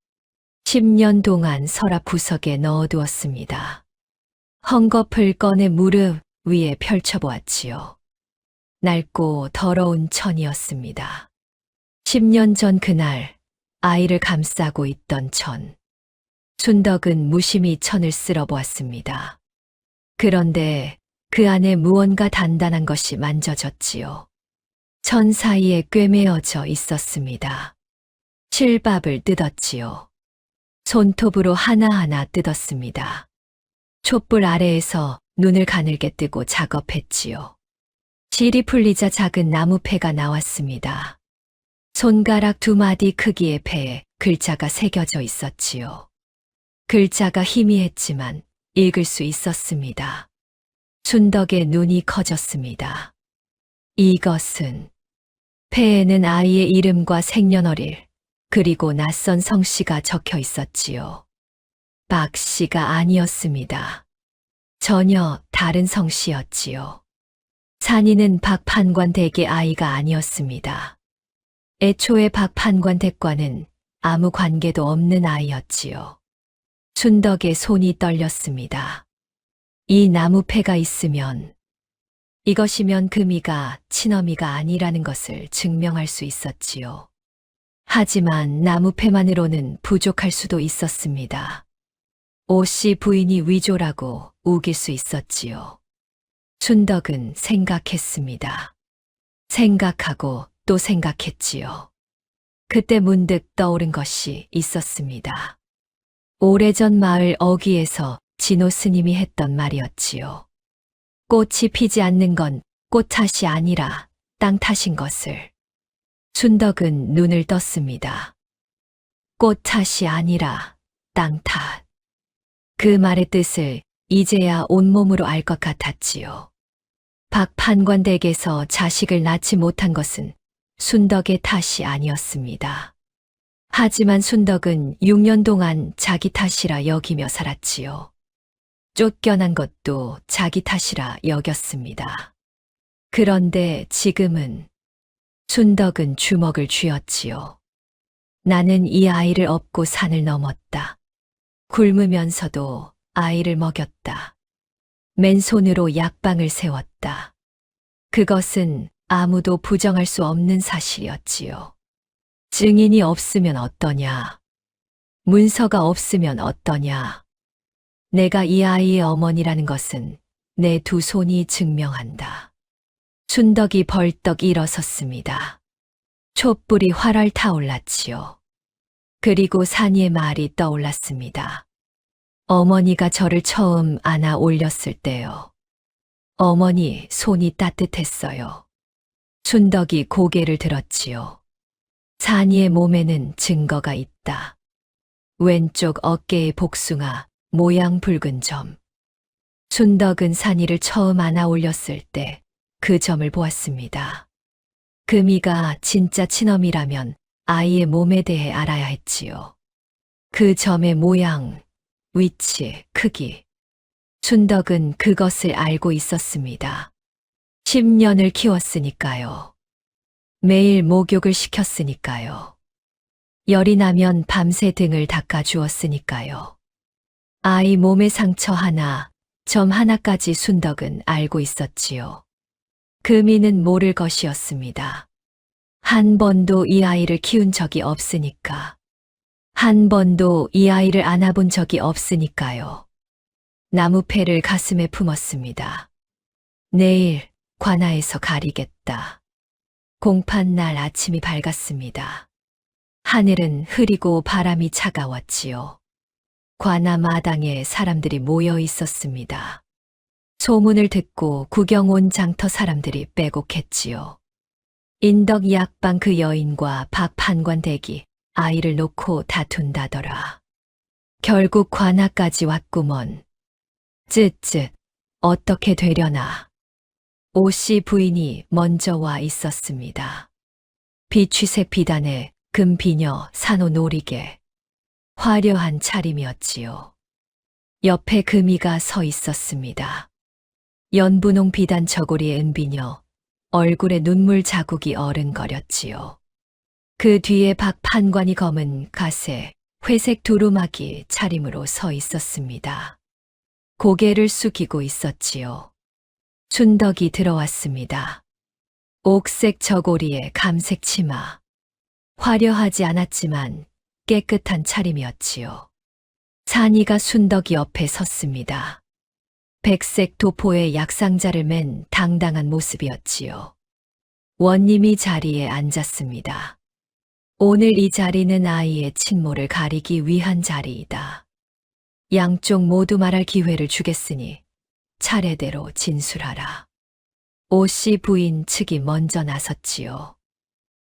10년 동안 서랍 구석에 넣어두었습니다. 헝겊을 꺼내 무릎 위에 펼쳐보았지요. 낡고 더러운 천이었습니다. 10년 전 그날 아이를 감싸고 있던 천. 순덕은 무심히 천을 쓸어보았습니다. 그런데 그 안에 무언가 단단한 것이 만져졌지요. 천 사이에 꿰매어져 있었습니다. 실밥을 뜯었지요. 손톱으로 하나하나 뜯었습니다. 촛불 아래에서 눈을 가늘게 뜨고 작업했지요. 실이 풀리자 작은 나무패가 나왔습니다. 손가락 2마디 크기의 패에 글자가 새겨져 있었지요. 글자가 희미했지만 읽을 수 있었습니다. 순덕의 눈이 커졌습니다. 이것은 패에는 아이의 이름과 생년월일 그리고 낯선 성씨가 적혀 있었지요. 박씨가 아니었습니다. 전혀 다른 성씨였지요. 산이는 박 판관 댁의 아이가 아니었습니다. 애초에 박 판관 댁과는 아무 관계도 없는 아이였지요. 순덕의 손이 떨렸습니다. 이 나무패가 있으면, 이것이면 금이가 친어미가 아니라는 것을 증명할 수 있었지요. 하지만 나무패만으로는 부족할 수도 있었습니다. 오씨 부인이 위조라고 우길 수 있었지요. 순덕은 생각했습니다. 생각하고 또 생각했지요. 그때 문득 떠오른 것이 있었습니다. 오래전 마을 어귀에서 진호 스님이 했던 말이었지요. 꽃이 피지 않는 건 꽃 탓이 아니라 땅 탓인 것을. 순덕은 눈을 떴습니다. 꽃 탓이 아니라 땅 탓. 그 말의 뜻을 이제야 온몸으로 알 것 같았지요. 박 판관 댁에서 자식을 낳지 못한 것은 순덕의 탓이 아니었습니다. 하지만 순덕은 6년 동안 자기 탓이라 여기며 살았지요. 쫓겨난 것도 자기 탓이라 여겼습니다. 그런데 지금은 순덕은 주먹을 쥐었지요. 나는 이 아이를 업고 산을 넘었다. 굶으면서도 아이를 먹였다. 맨손으로 약방을 세웠다. 그것은 아무도 부정할 수 없는 사실이었지요. 증인이 없으면 어떠냐? 문서가 없으면 어떠냐? 내가 이 아이의 어머니라는 것은 내 두 손이 증명한다. 순덕이 벌떡 일어섰습니다. 촛불이 활활 타올랐지요. 그리고 산이의 말이 떠올랐습니다. 어머니가 저를 처음 안아 올렸을 때요. 어머니 손이 따뜻했어요. 순덕이 고개를 들었지요. 산이의 몸에는 증거가 있다. 왼쪽 어깨의 복숭아, 모양 붉은 점. 순덕은 산이를 처음 안아 올렸을 때 그 점을 보았습니다. 금이가 진짜 친엄이라면 아이의 몸에 대해 알아야 했지요. 그 점의 모양, 위치, 크기. 순덕은 그것을 알고 있었습니다. 10년을 키웠으니까요. 매일 목욕을 시켰으니까요. 열이 나면 밤새 등을 닦아주었으니까요. 아이 몸의 상처 하나, 점 하나까지 순덕은 알고 있었지요. 금이는 모를 것이었습니다. 한 번도 이 아이를 키운 적이 없으니까. 한 번도 이 아이를 안아본 적이 없으니까요. 나무패를 가슴에 품었습니다. 내일 관아에서 가리겠다. 공판날 아침이 밝았습니다. 하늘은 흐리고 바람이 차가웠지요. 관아 마당에 사람들이 모여 있었습니다. 소문을 듣고 구경 온 장터 사람들이 빼곡했지요. 인덕 약방 그 여인과 박 판관 댁이 아이를 놓고 다툰다더라. 결국 관아까지 왔구먼. 쯧쯧, 어떻게 되려나. 오씨 부인이 먼저 와 있었습니다. 비취색 비단에 금비녀 산호 놀이개. 화려한 차림이었지요. 옆에 금이가 서 있었습니다. 연분홍 비단 저고리의 은비녀, 얼굴에 눈물 자국이 어른거렸지요. 그 뒤에 박 판관이 검은 가세, 회색 두루마기 차림으로 서 있었습니다. 고개를 숙이고 있었지요. 순덕이 들어왔습니다. 옥색 저고리에 감색 치마. 화려하지 않았지만 깨끗한 차림이었지요. 산이가 순덕이 옆에 섰습니다. 백색 도포에 약상자를 맨 당당한 모습이었지요. 원님이 자리에 앉았습니다. 오늘 이 자리는 아이의 친모를 가리기 위한 자리이다. 양쪽 모두 말할 기회를 주겠으니 차례대로 진술하라. 오씨 부인 측이 먼저 나섰지요.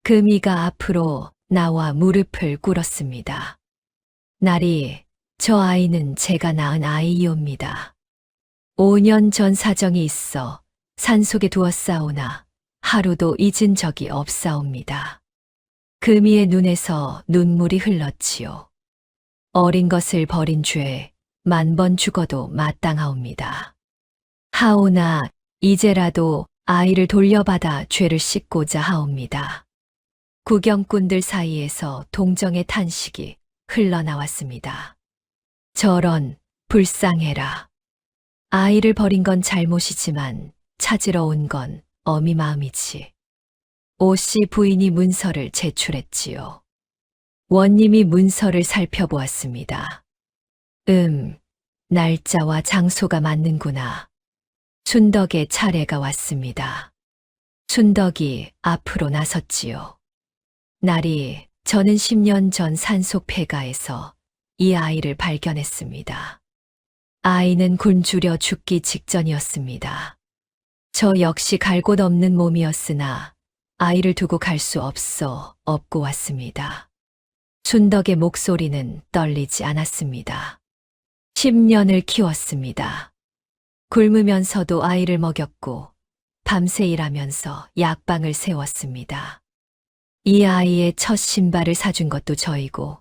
금이가 앞으로 나와 무릎을 꿇었습니다. 나리, 저 아이는 제가 낳은 아이이옵니다. 5년 전 사정이 있어 산속에 두었사오나 하루도 잊은 적이 없사옵니다. 금이의 눈에서 눈물이 흘렀지요. 어린 것을 버린 죄 10,000번 죽어도 마땅하옵니다. 하오나 이제라도 아이를 돌려받아 죄를 씻고자 하옵니다. 구경꾼들 사이에서 동정의 탄식이 흘러나왔습니다. 저런, 불쌍해라. 아이를 버린 건 잘못이지만 찾으러 온 건 어미 마음이지. 오씨 부인이 문서를 제출했지요. 원님이 문서를 살펴보았습니다. 날짜와 장소가 맞는구나. 순덕의 차례가 왔습니다. 순덕이 앞으로 나섰지요. 날이 저는 10년 전 산속 폐가에서 이 아이를 발견했습니다. 아이는 굶주려 죽기 직전이었습니다. 저 역시 갈 곳 없는 몸이었으나 아이를 두고 갈 수 없고 왔습니다. 순덕의 목소리는 떨리지 않았습니다. 10년을 키웠습니다. 굶으면서도 아이를 먹였고 밤새 일하면서 약방을 세웠습니다. 이 아이의 첫 신발을 사준 것도 저이고,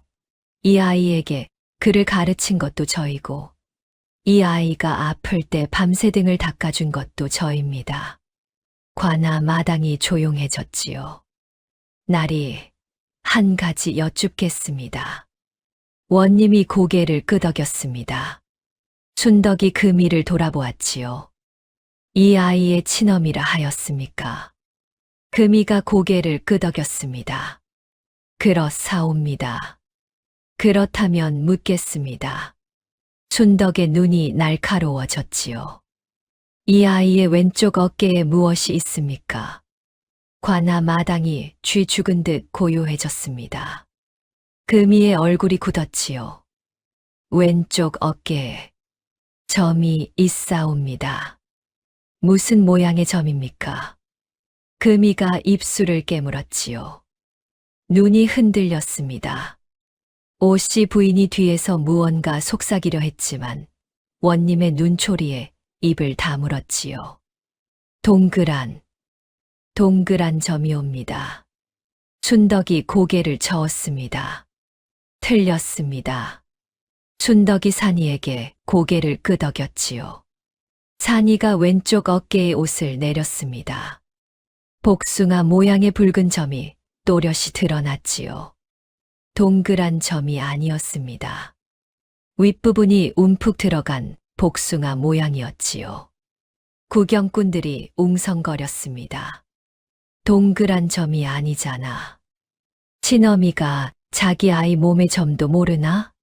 이 아이에게 글을 가르친 것도 저이고, 이 아이가 아플 때 밤새 등을 닦아준 것도 저입니다. 관아 마당이 조용해졌지요. 날이 한 가지 여쭙겠습니다. 원님이 고개를 끄덕였습니다. 순덕이 금이를 돌아보았지요. 이 아이의 친엄이라 하였습니까? 금이가 고개를 끄덕였습니다. 그렇사옵니다. 그렇다면 묻겠습니다. 순덕의 눈이 날카로워졌지요. 이 아이의 왼쪽 어깨에 무엇이 있습니까? 관아 마당이 쥐 죽은 듯 고요해졌습니다. 금이의 얼굴이 굳었지요. 왼쪽 어깨에 점이 있사옵니다. 무슨 모양의 점입니까? 금이가 입술을 깨물었지요. 눈이 흔들렸습니다. 오씨 부인이 뒤에서 무언가 속삭이려 했지만 원님의 눈초리에 입을 다물었지요. 동그란 점이옵니다. 순덕이 고개를 저었습니다. 틀렸습니다. 순덕이 산이에게 고개를 끄덕였지요. 산이가 왼쪽 어깨에 옷을 내렸습니다. 복숭아 모양의 붉은 점이 또렷이 드러났지요. 동그란 점이 아니었습니다. 윗부분이 움푹 들어간 복숭아 모양이었지요. 구경꾼들이 웅성거렸습니다. 동그란 점이 아니잖아. 친어미가 자기 아이 몸의 점도 모르나?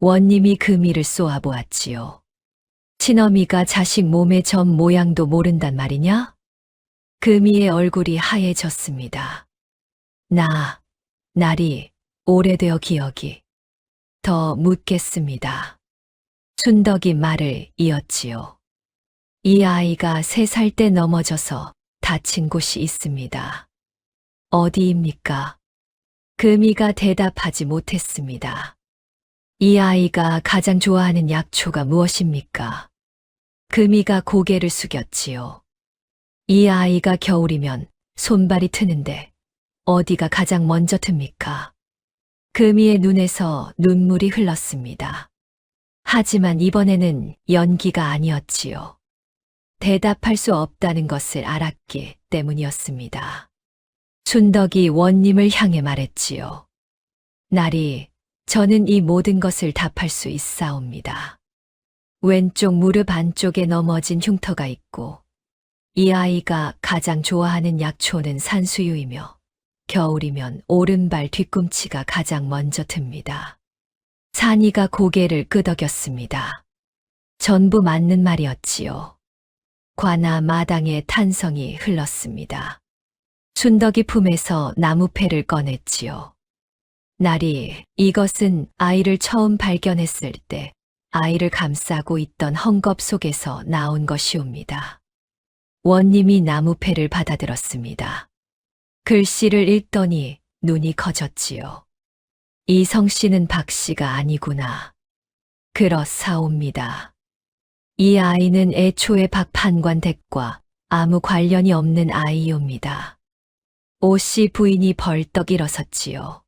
원님이 금이를 쏘아보았지요. 친어미가 자식 몸의 점 모양도 모른단 말이냐? 금이의 얼굴이 하얘졌습니다. 날이 오래되어 기억이. 더 묻겠습니다. 순덕이 말을 이었지요. 이 아이가 3살 때 넘어져서 다친 곳이 있습니다. 어디입니까? 금이가 대답하지 못했습니다. 이 아이가 가장 좋아하는 약초가 무엇입니까? 금이가 고개를 숙였지요. 이 아이가 겨울이면 손발이 트는데 어디가 가장 먼저 틉니까? 금이의 눈에서 눈물이 흘렀습니다. 하지만 이번에는 연기가 아니었지요. 대답할 수 없다는 것을 알았기 때문이었습니다. 순덕이 원님을 향해 말했지요. 날이 저는 이 모든 것을 답할 수 있사옵니다. 왼쪽 무릎 안쪽에 넘어진 흉터가 있고 이 아이가 가장 좋아하는 약초는 산수유이며 겨울이면 오른발 뒤꿈치가 가장 먼저 틉니다. 산이가 고개를 끄덕였습니다. 전부 맞는 말이었지요. 관아 마당에 탄성이 흘렀습니다. 순덕이 품에서 나무패를 꺼냈지요. 날이 이것은 아이를 처음 발견했을 때 아이를 감싸고 있던 헝겊 속에서 나온 것이옵니다. 원님이 나무패를 받아들었습니다. 글씨를 읽더니 눈이 커졌지요. 이 성씨는 박씨가 아니구나. 그렇사옵니다. 이 아이는 애초에 박 판관 댁과 아무 관련이 없는 아이옵니다. 오씨 부인이 벌떡 일어섰지요.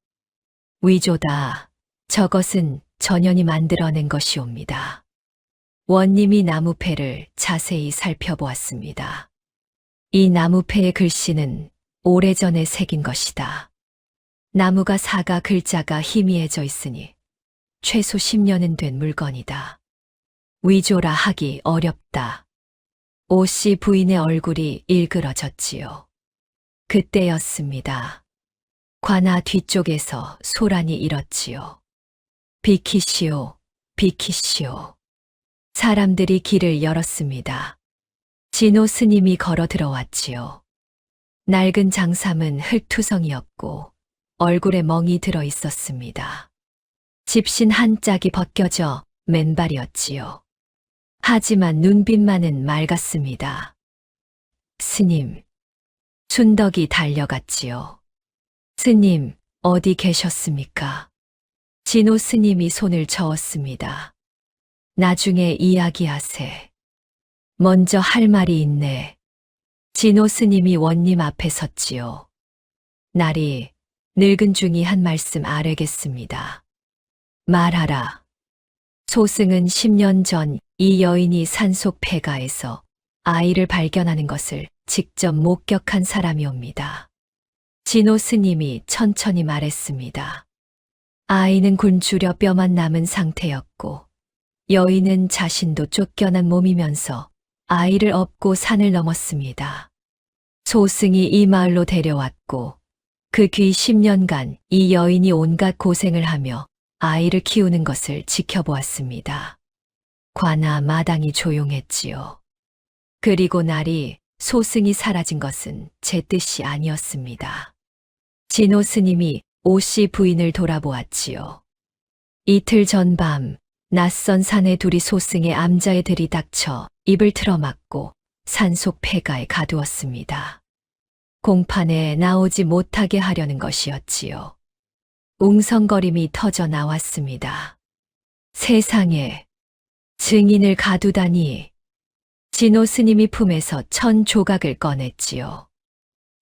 위조다. 저것은 전현이 만들어낸 것이옵니다. 원님이 나무패를 자세히 살펴보았습니다. 이 나무패의 글씨는 오래전에 새긴 것이다. 나무가 사가 글자가 희미해져 있으니 최소 10년은 된 물건이다. 위조라 하기 어렵다. 오씨 부인의 얼굴이 일그러졌지요. 그때였습니다. 관아 뒤쪽에서 소란이 일었지요. 비키시오, 비키시오. 사람들이 길을 열었습니다. 진호 스님이 걸어 들어왔지요. 낡은 장삼은 흙투성이었고 얼굴에 멍이 들어 있었습니다. 집신 한 짝이 벗겨져 맨발이었지요. 하지만 눈빛만은 맑았습니다. 스님. 순덕이 달려갔지요. 스님, 어디 계셨습니까? 진호 스님이 손을 저었습니다. 나중에 이야기하세. 먼저 할 말이 있네. 진호 스님이 원님 앞에 섰지요. 날이 늙은 중이 한 말씀 아뢰겠습니다. 말하라. 소승은 10년 전 이 여인이 산속 폐가에서 아이를 발견하는 것을 직접 목격한 사람이옵니다. 진호 스님이 천천히 말했습니다. 아이는 굶주려 뼈만 남은 상태였고 여인은 자신도 쫓겨난 몸이면서 아이를 업고 산을 넘었습니다. 소승이 이 마을로 데려왔고 그 뒤 10년간 이 여인이 온갖 고생을 하며 아이를 키우는 것을 지켜보았습니다. 관아 마당이 조용했지요. 그리고 날이 소승이 사라진 것은 제 뜻이 아니었습니다. 진호 스님이 오씨 부인을 돌아보았지요. 이틀 전 밤 낯선 사내 둘이 소승의 암자에 들이닥쳐 입을 틀어막고 산속 폐가에 가두었습니다. 공판에 나오지 못하게 하려는 것이었지요. 웅성거림이 터져 나왔습니다. 세상에, 증인을 가두다니. 진호 스님이 품에서 1000 조각을 꺼냈지요.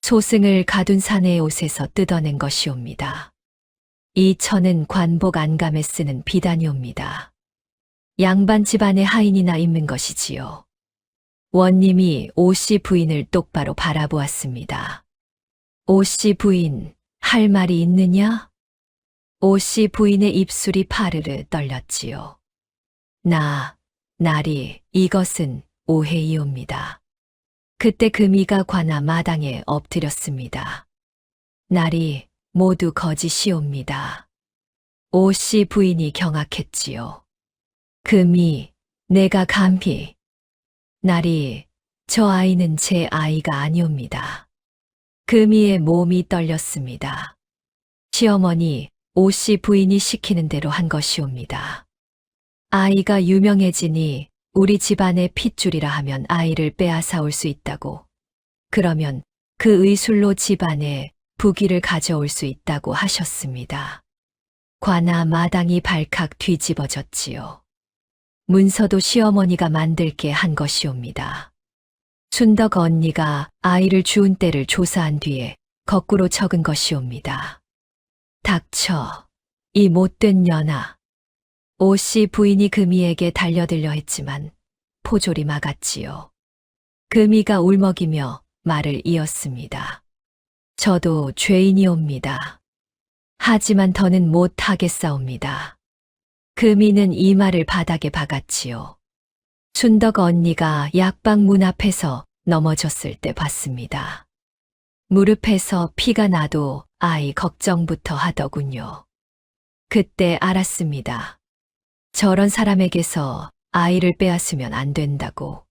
소승을 가둔 사내의 옷에서 뜯어낸 것이옵니다. 이 천은 관복 안감에 쓰는 비단이옵니다. 양반 집안의 하인이나 입는 것이지요. 원님이 오씨 부인을 똑바로 바라보았습니다. 오씨 부인, 할 말이 있느냐? 오씨 부인의 입술이 파르르 떨렸지요. 날이, 이것은 오해이옵니다. 그때 금이가 관아 마당에 엎드렸습니다. 날이 모두 거짓이옵니다. 오씨 부인이 경악했지요. 금이, 내가 감히. 날이, 저 아이는 제 아이가 아니옵니다. 금이의 몸이 떨렸습니다. 시어머니, 오씨 부인이 시키는 대로 한 것이옵니다. 아이가 유명해지니 우리 집안의 핏줄이라 하면 아이를 빼앗아올 수 있다고. 그러면 그 의술로 집안에 부귀를 가져올 수 있다고 하셨습니다. 관아 마당이 발칵 뒤집어졌지요. 문서도 시어머니가 만들게 한 것이옵니다. 순덕 언니가 아이를 주운 때를 조사한 뒤에 거꾸로 적은 것이옵니다. 닥쳐, 이 못된 년아. 오씨 부인이 금이에게 달려들려 했지만 포졸이 막았지요. 금이가 울먹이며 말을 이었습니다. 저도 죄인이옵니다. 하지만 더는 못하겠사옵니다. 금이는 이 말을 바닥에 박았지요. 순덕 언니가 약방 문 앞에서 넘어졌을 때 봤습니다. 무릎에서 피가 나도 아이 걱정부터 하더군요. 그때 알았습니다. 저런 사람에게서 아이를 빼앗으면 안 된다고.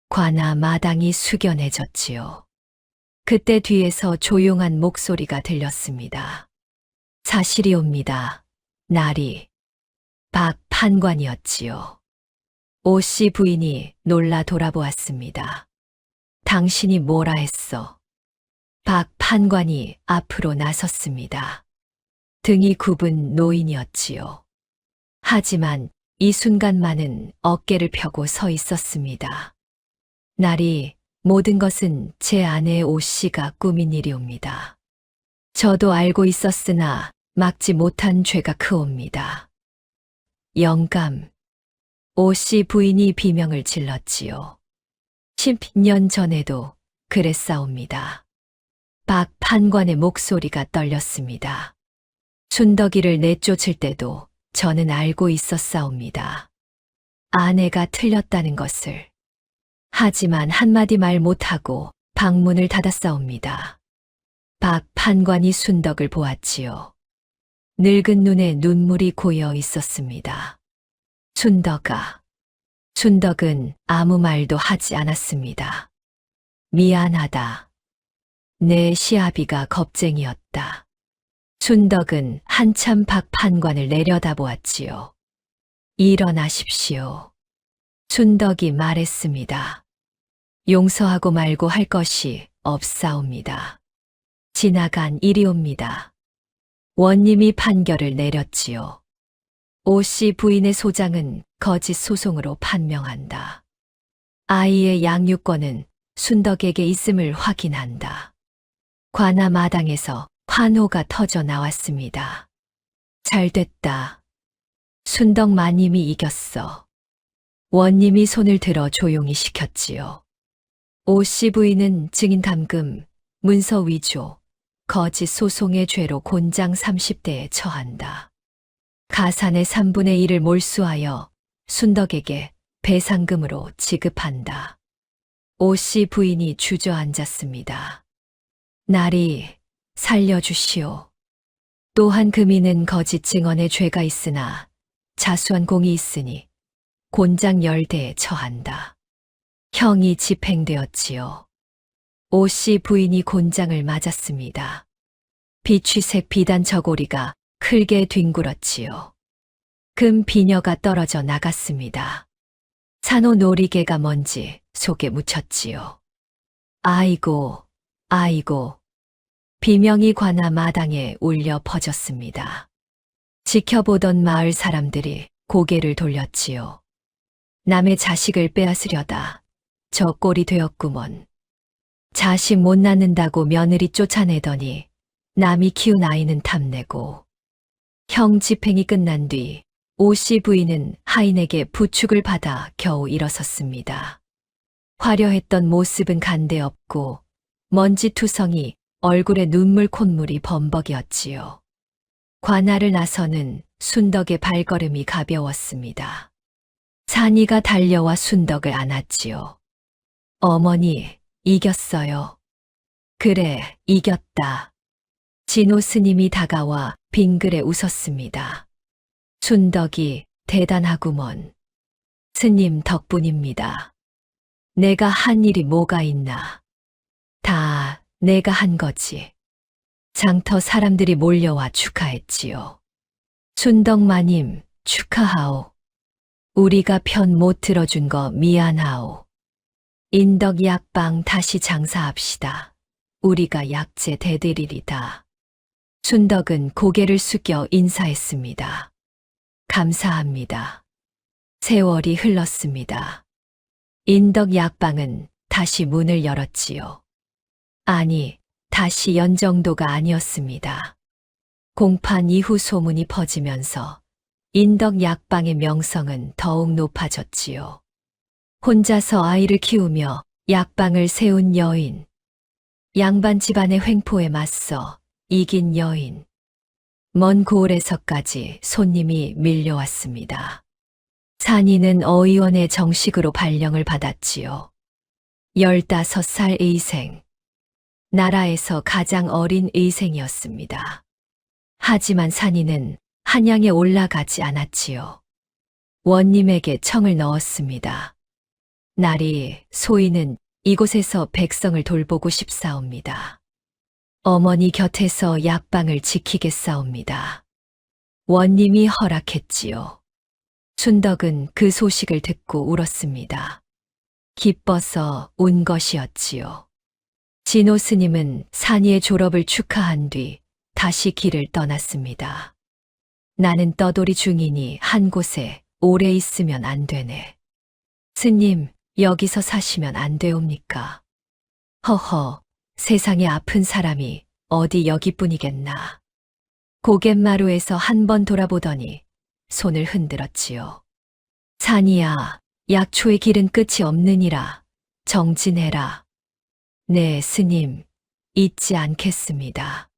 관아 마당이 숙연해졌지요. 그때 뒤에서 조용한 목소리가 들렸습니다. 사실이옵니다. 날이. 박 판관이었지요. 오씨 부인이 놀라 돌아보았습니다. 당신이 뭐라 했어? 박 판관이 앞으로 나섰습니다. 등이 굽은 노인이었지요. 하지만 이 순간만은 어깨를 펴고 서 있었습니다. 날이, 모든 것은 제 아내 오씨가 꾸민 일이옵니다. 저도 알고 있었으나 막지 못한 죄가 크옵니다. 영감. 오씨 부인이 비명을 질렀지요. 10년 전에도 그랬사옵니다. 박 판관의 목소리가 떨렸습니다. 순덕이를 내쫓을 때도 저는 알고 있었사옵니다. 아내가 틀렸다는 것을. 하지만 한마디 말 못하고 방문을 닫았사옵니다. 박 판관이 순덕을 보았지요. 늙은 눈에 눈물이 고여 있었습니다. 순덕은 아무 말도 하지 않았습니다. 미안하다. 내 시아비가 겁쟁이였다. 순덕은 한참 박 판관을 내려다보았지요. 일어나십시오. 순덕이 말했습니다. 용서하고 말고 할 것이 없사옵니다. 지나간 일이옵니다. 원님이 판결을 내렸지요. 오씨 부인의 소장은 거짓 소송으로 판명한다. 아이의 양육권은 순덕에게 있음을 확인한다. 관아 마당에서 환호가 터져 나왔습니다. 잘됐다. 순덕 마님이 이겼어. 원님이 손을 들어 조용히 시켰지요. 오씨 부인은 증인 감금, 문서 위조, 거짓 소송의 죄로 곤장 30대에 처한다. 가산의 3분의 1을 몰수하여 순덕에게 배상금으로 지급한다. 오씨 부인이 주저앉았습니다. 나리, 살려주시오. 또한 금이는 거짓 증언에 죄가 있으나 자수한 공이 있으니 곤장 10대에 처한다. 형이 집행되었지요. 오씨 부인이 곤장을 맞았습니다. 비취색 비단 저고리가 크게 뒹굴었지요. 금 비녀가 떨어져 나갔습니다. 산호 놀이개가 먼지 속에 묻혔지요. 아이고, 아이고. 비명이 관아 마당에 울려 퍼졌습니다. 지켜보던 마을 사람들이 고개를 돌렸지요. 남의 자식을 빼앗으려다 저 꼴이 되었구먼. 자식 못 낳는다고 며느리 쫓아내더니 남이 키운 아이는 탐내고. 형 집행이 끝난 뒤 오씨 부인은 하인에게 부축을 받아 겨우 일어섰습니다. 화려했던 모습은 간데없고 먼지투성이 얼굴에 눈물 콧물이 범벅이었지요. 관아를 나서는 순덕의 발걸음이 가벼웠습니다. 산이가 달려와 순덕을 안았지요. 어머니, 이겼어요. 그래, 이겼다. 진호 스님이 다가와 빙그레 웃었습니다. 순덕이 대단하구먼. 스님 덕분입니다. 내가 한 일이 뭐가 있나. 다 내가 한 거지. 장터 사람들이 몰려와 축하했지요. 순덕마님 축하하오. 우리가 편 못 들어준 거 미안하오. 인덕 약방 다시 장사합시다. 우리가 약재 대드리리다. 순덕은 고개를 숙여 인사했습니다. 감사합니다. 세월이 흘렀습니다. 인덕 약방은 다시 문을 열었지요. 아니, 다시 연정도가 아니었습니다. 공판 이후 소문이 퍼지면서 인덕 약방의 명성은 더욱 높아졌지요. 혼자서 아이를 키우며 약방을 세운 여인, 양반 집안의 횡포에 맞서 이긴 여인, 먼 고을에서까지 손님이 밀려왔습니다. 산이는 어의원의 정식으로 발령을 받았지요. 15살 의생, 나라에서 가장 어린 의생이었습니다. 하지만 산이는 한양에 올라가지 않았지요. 원님에게 청을 넣었습니다. 나리, 소인은 이곳에서 백성을 돌보고 싶사옵니다. 어머니 곁에서 약방을 지키겠사옵니다. 원님이 허락했지요. 순덕은 그 소식을 듣고 울었습니다. 기뻐서 운 것이었지요. 진호 스님은 산이의 졸업을 축하한 뒤 다시 길을 떠났습니다. 나는 떠돌이 중이니 한 곳에 오래 있으면 안 되네. 스님, 여기서 사시면 안 되옵니까? 허허, 세상에 아픈 사람이 어디 여기뿐이겠나. 고갯마루에서 한 번 돌아보더니 손을 흔들었지요. 산이야, 약초의 길은 끝이 없느니라. 정진해라. 네, 스님, 잊지 않겠습니다.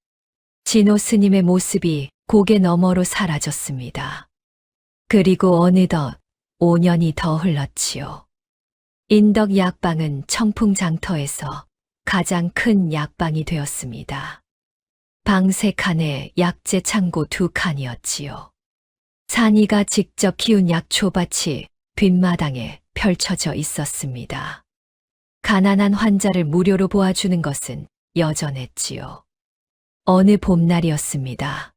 진호 스님의 모습이 고개 너머로 사라졌습니다. 그리고 어느덧 5년이 더 흘렀지요. 인덕 약방은 청풍장터에서 가장 큰 약방이 되었습니다. 방 3칸에 약재 창고 2칸이었지요. 산이가 직접 키운 약초밭이 뒷마당에 펼쳐져 있었습니다. 가난한 환자를 무료로 보아주는 것은 여전했지요. 어느 봄날이었습니다.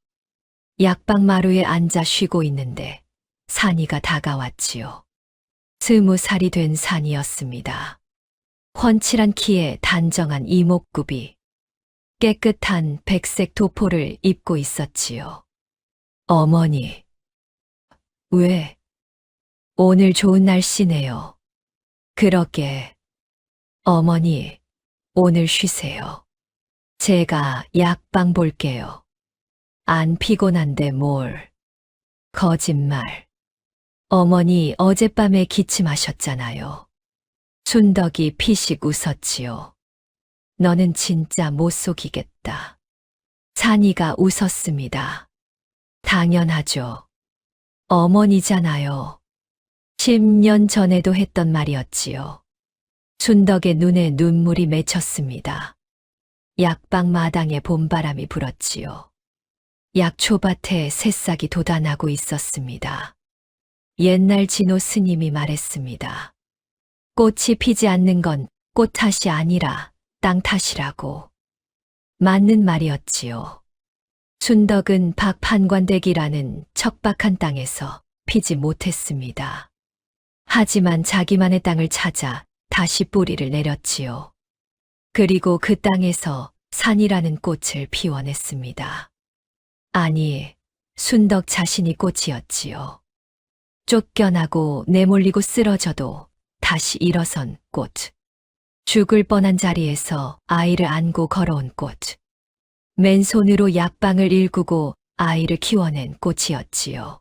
약방 마루에 앉아 쉬고 있는데 산이가 다가왔지요. 20살이 된 산이었습니다. 훤칠한 키에 단정한 이목구비, 깨끗한 백색 도포를 입고 있었지요. 어머니, 왜? 오늘 좋은 날씨네요. 그러게. 어머니, 오늘 쉬세요. 제가 약방 볼게요. 안 피곤한데 뭘. 거짓말. 어머니 어젯밤에 기침하셨잖아요. 순덕이 피식 웃었지요. 너는 진짜 못 속이겠다. 산이가 웃었습니다. 당연하죠. 어머니잖아요. 10년 전에도 했던 말이었지요. 순덕의 눈에 눈물이 맺혔습니다. 약방 마당에 봄바람이 불었지요. 약초밭에 새싹이 돋아나고 있었습니다. 옛날 진호 스님이 말했습니다. 꽃이 피지 않는 건 꽃 탓이 아니라 땅 탓이라고. 맞는 말이었지요. 순덕은 박판관댁이라는 척박한 땅에서 피지 못했습니다. 하지만 자기만의 땅을 찾아 다시 뿌리를 내렸지요. 그리고 그 땅에서 산이라는 꽃을 피워냈습니다. 아니, 순덕 자신이 꽃이었지요. 쫓겨나고 내몰리고 쓰러져도 다시 일어선 꽃. 죽을 뻔한 자리에서 아이를 안고 걸어온 꽃. 맨손으로 약방을 일구고 아이를 키워낸 꽃이었지요.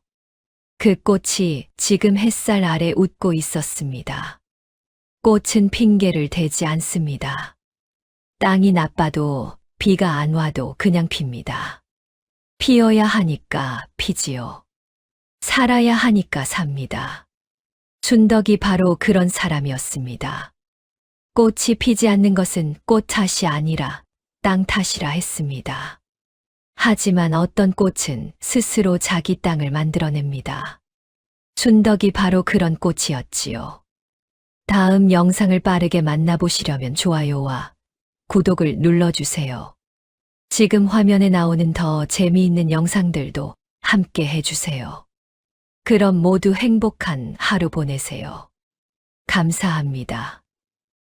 그 꽃이 지금 햇살 아래 웃고 있었습니다. 꽃은 핑계를 대지 않습니다. 땅이 나빠도 비가 안 와도 그냥 핍니다. 피어야 하니까 피지요. 살아야 하니까 삽니다. 순덕이 바로 그런 사람이었습니다. 꽃이 피지 않는 것은 꽃 탓이 아니라 땅 탓이라 했습니다. 하지만 어떤 꽃은 스스로 자기 땅을 만들어냅니다. 순덕이 바로 그런 꽃이었지요. 다음 영상을 빠르게 만나보시려면 좋아요와 구독을 눌러주세요. 지금 화면에 나오는 더 재미있는 영상들도 함께 해주세요. 그럼 모두 행복한 하루 보내세요. 감사합니다.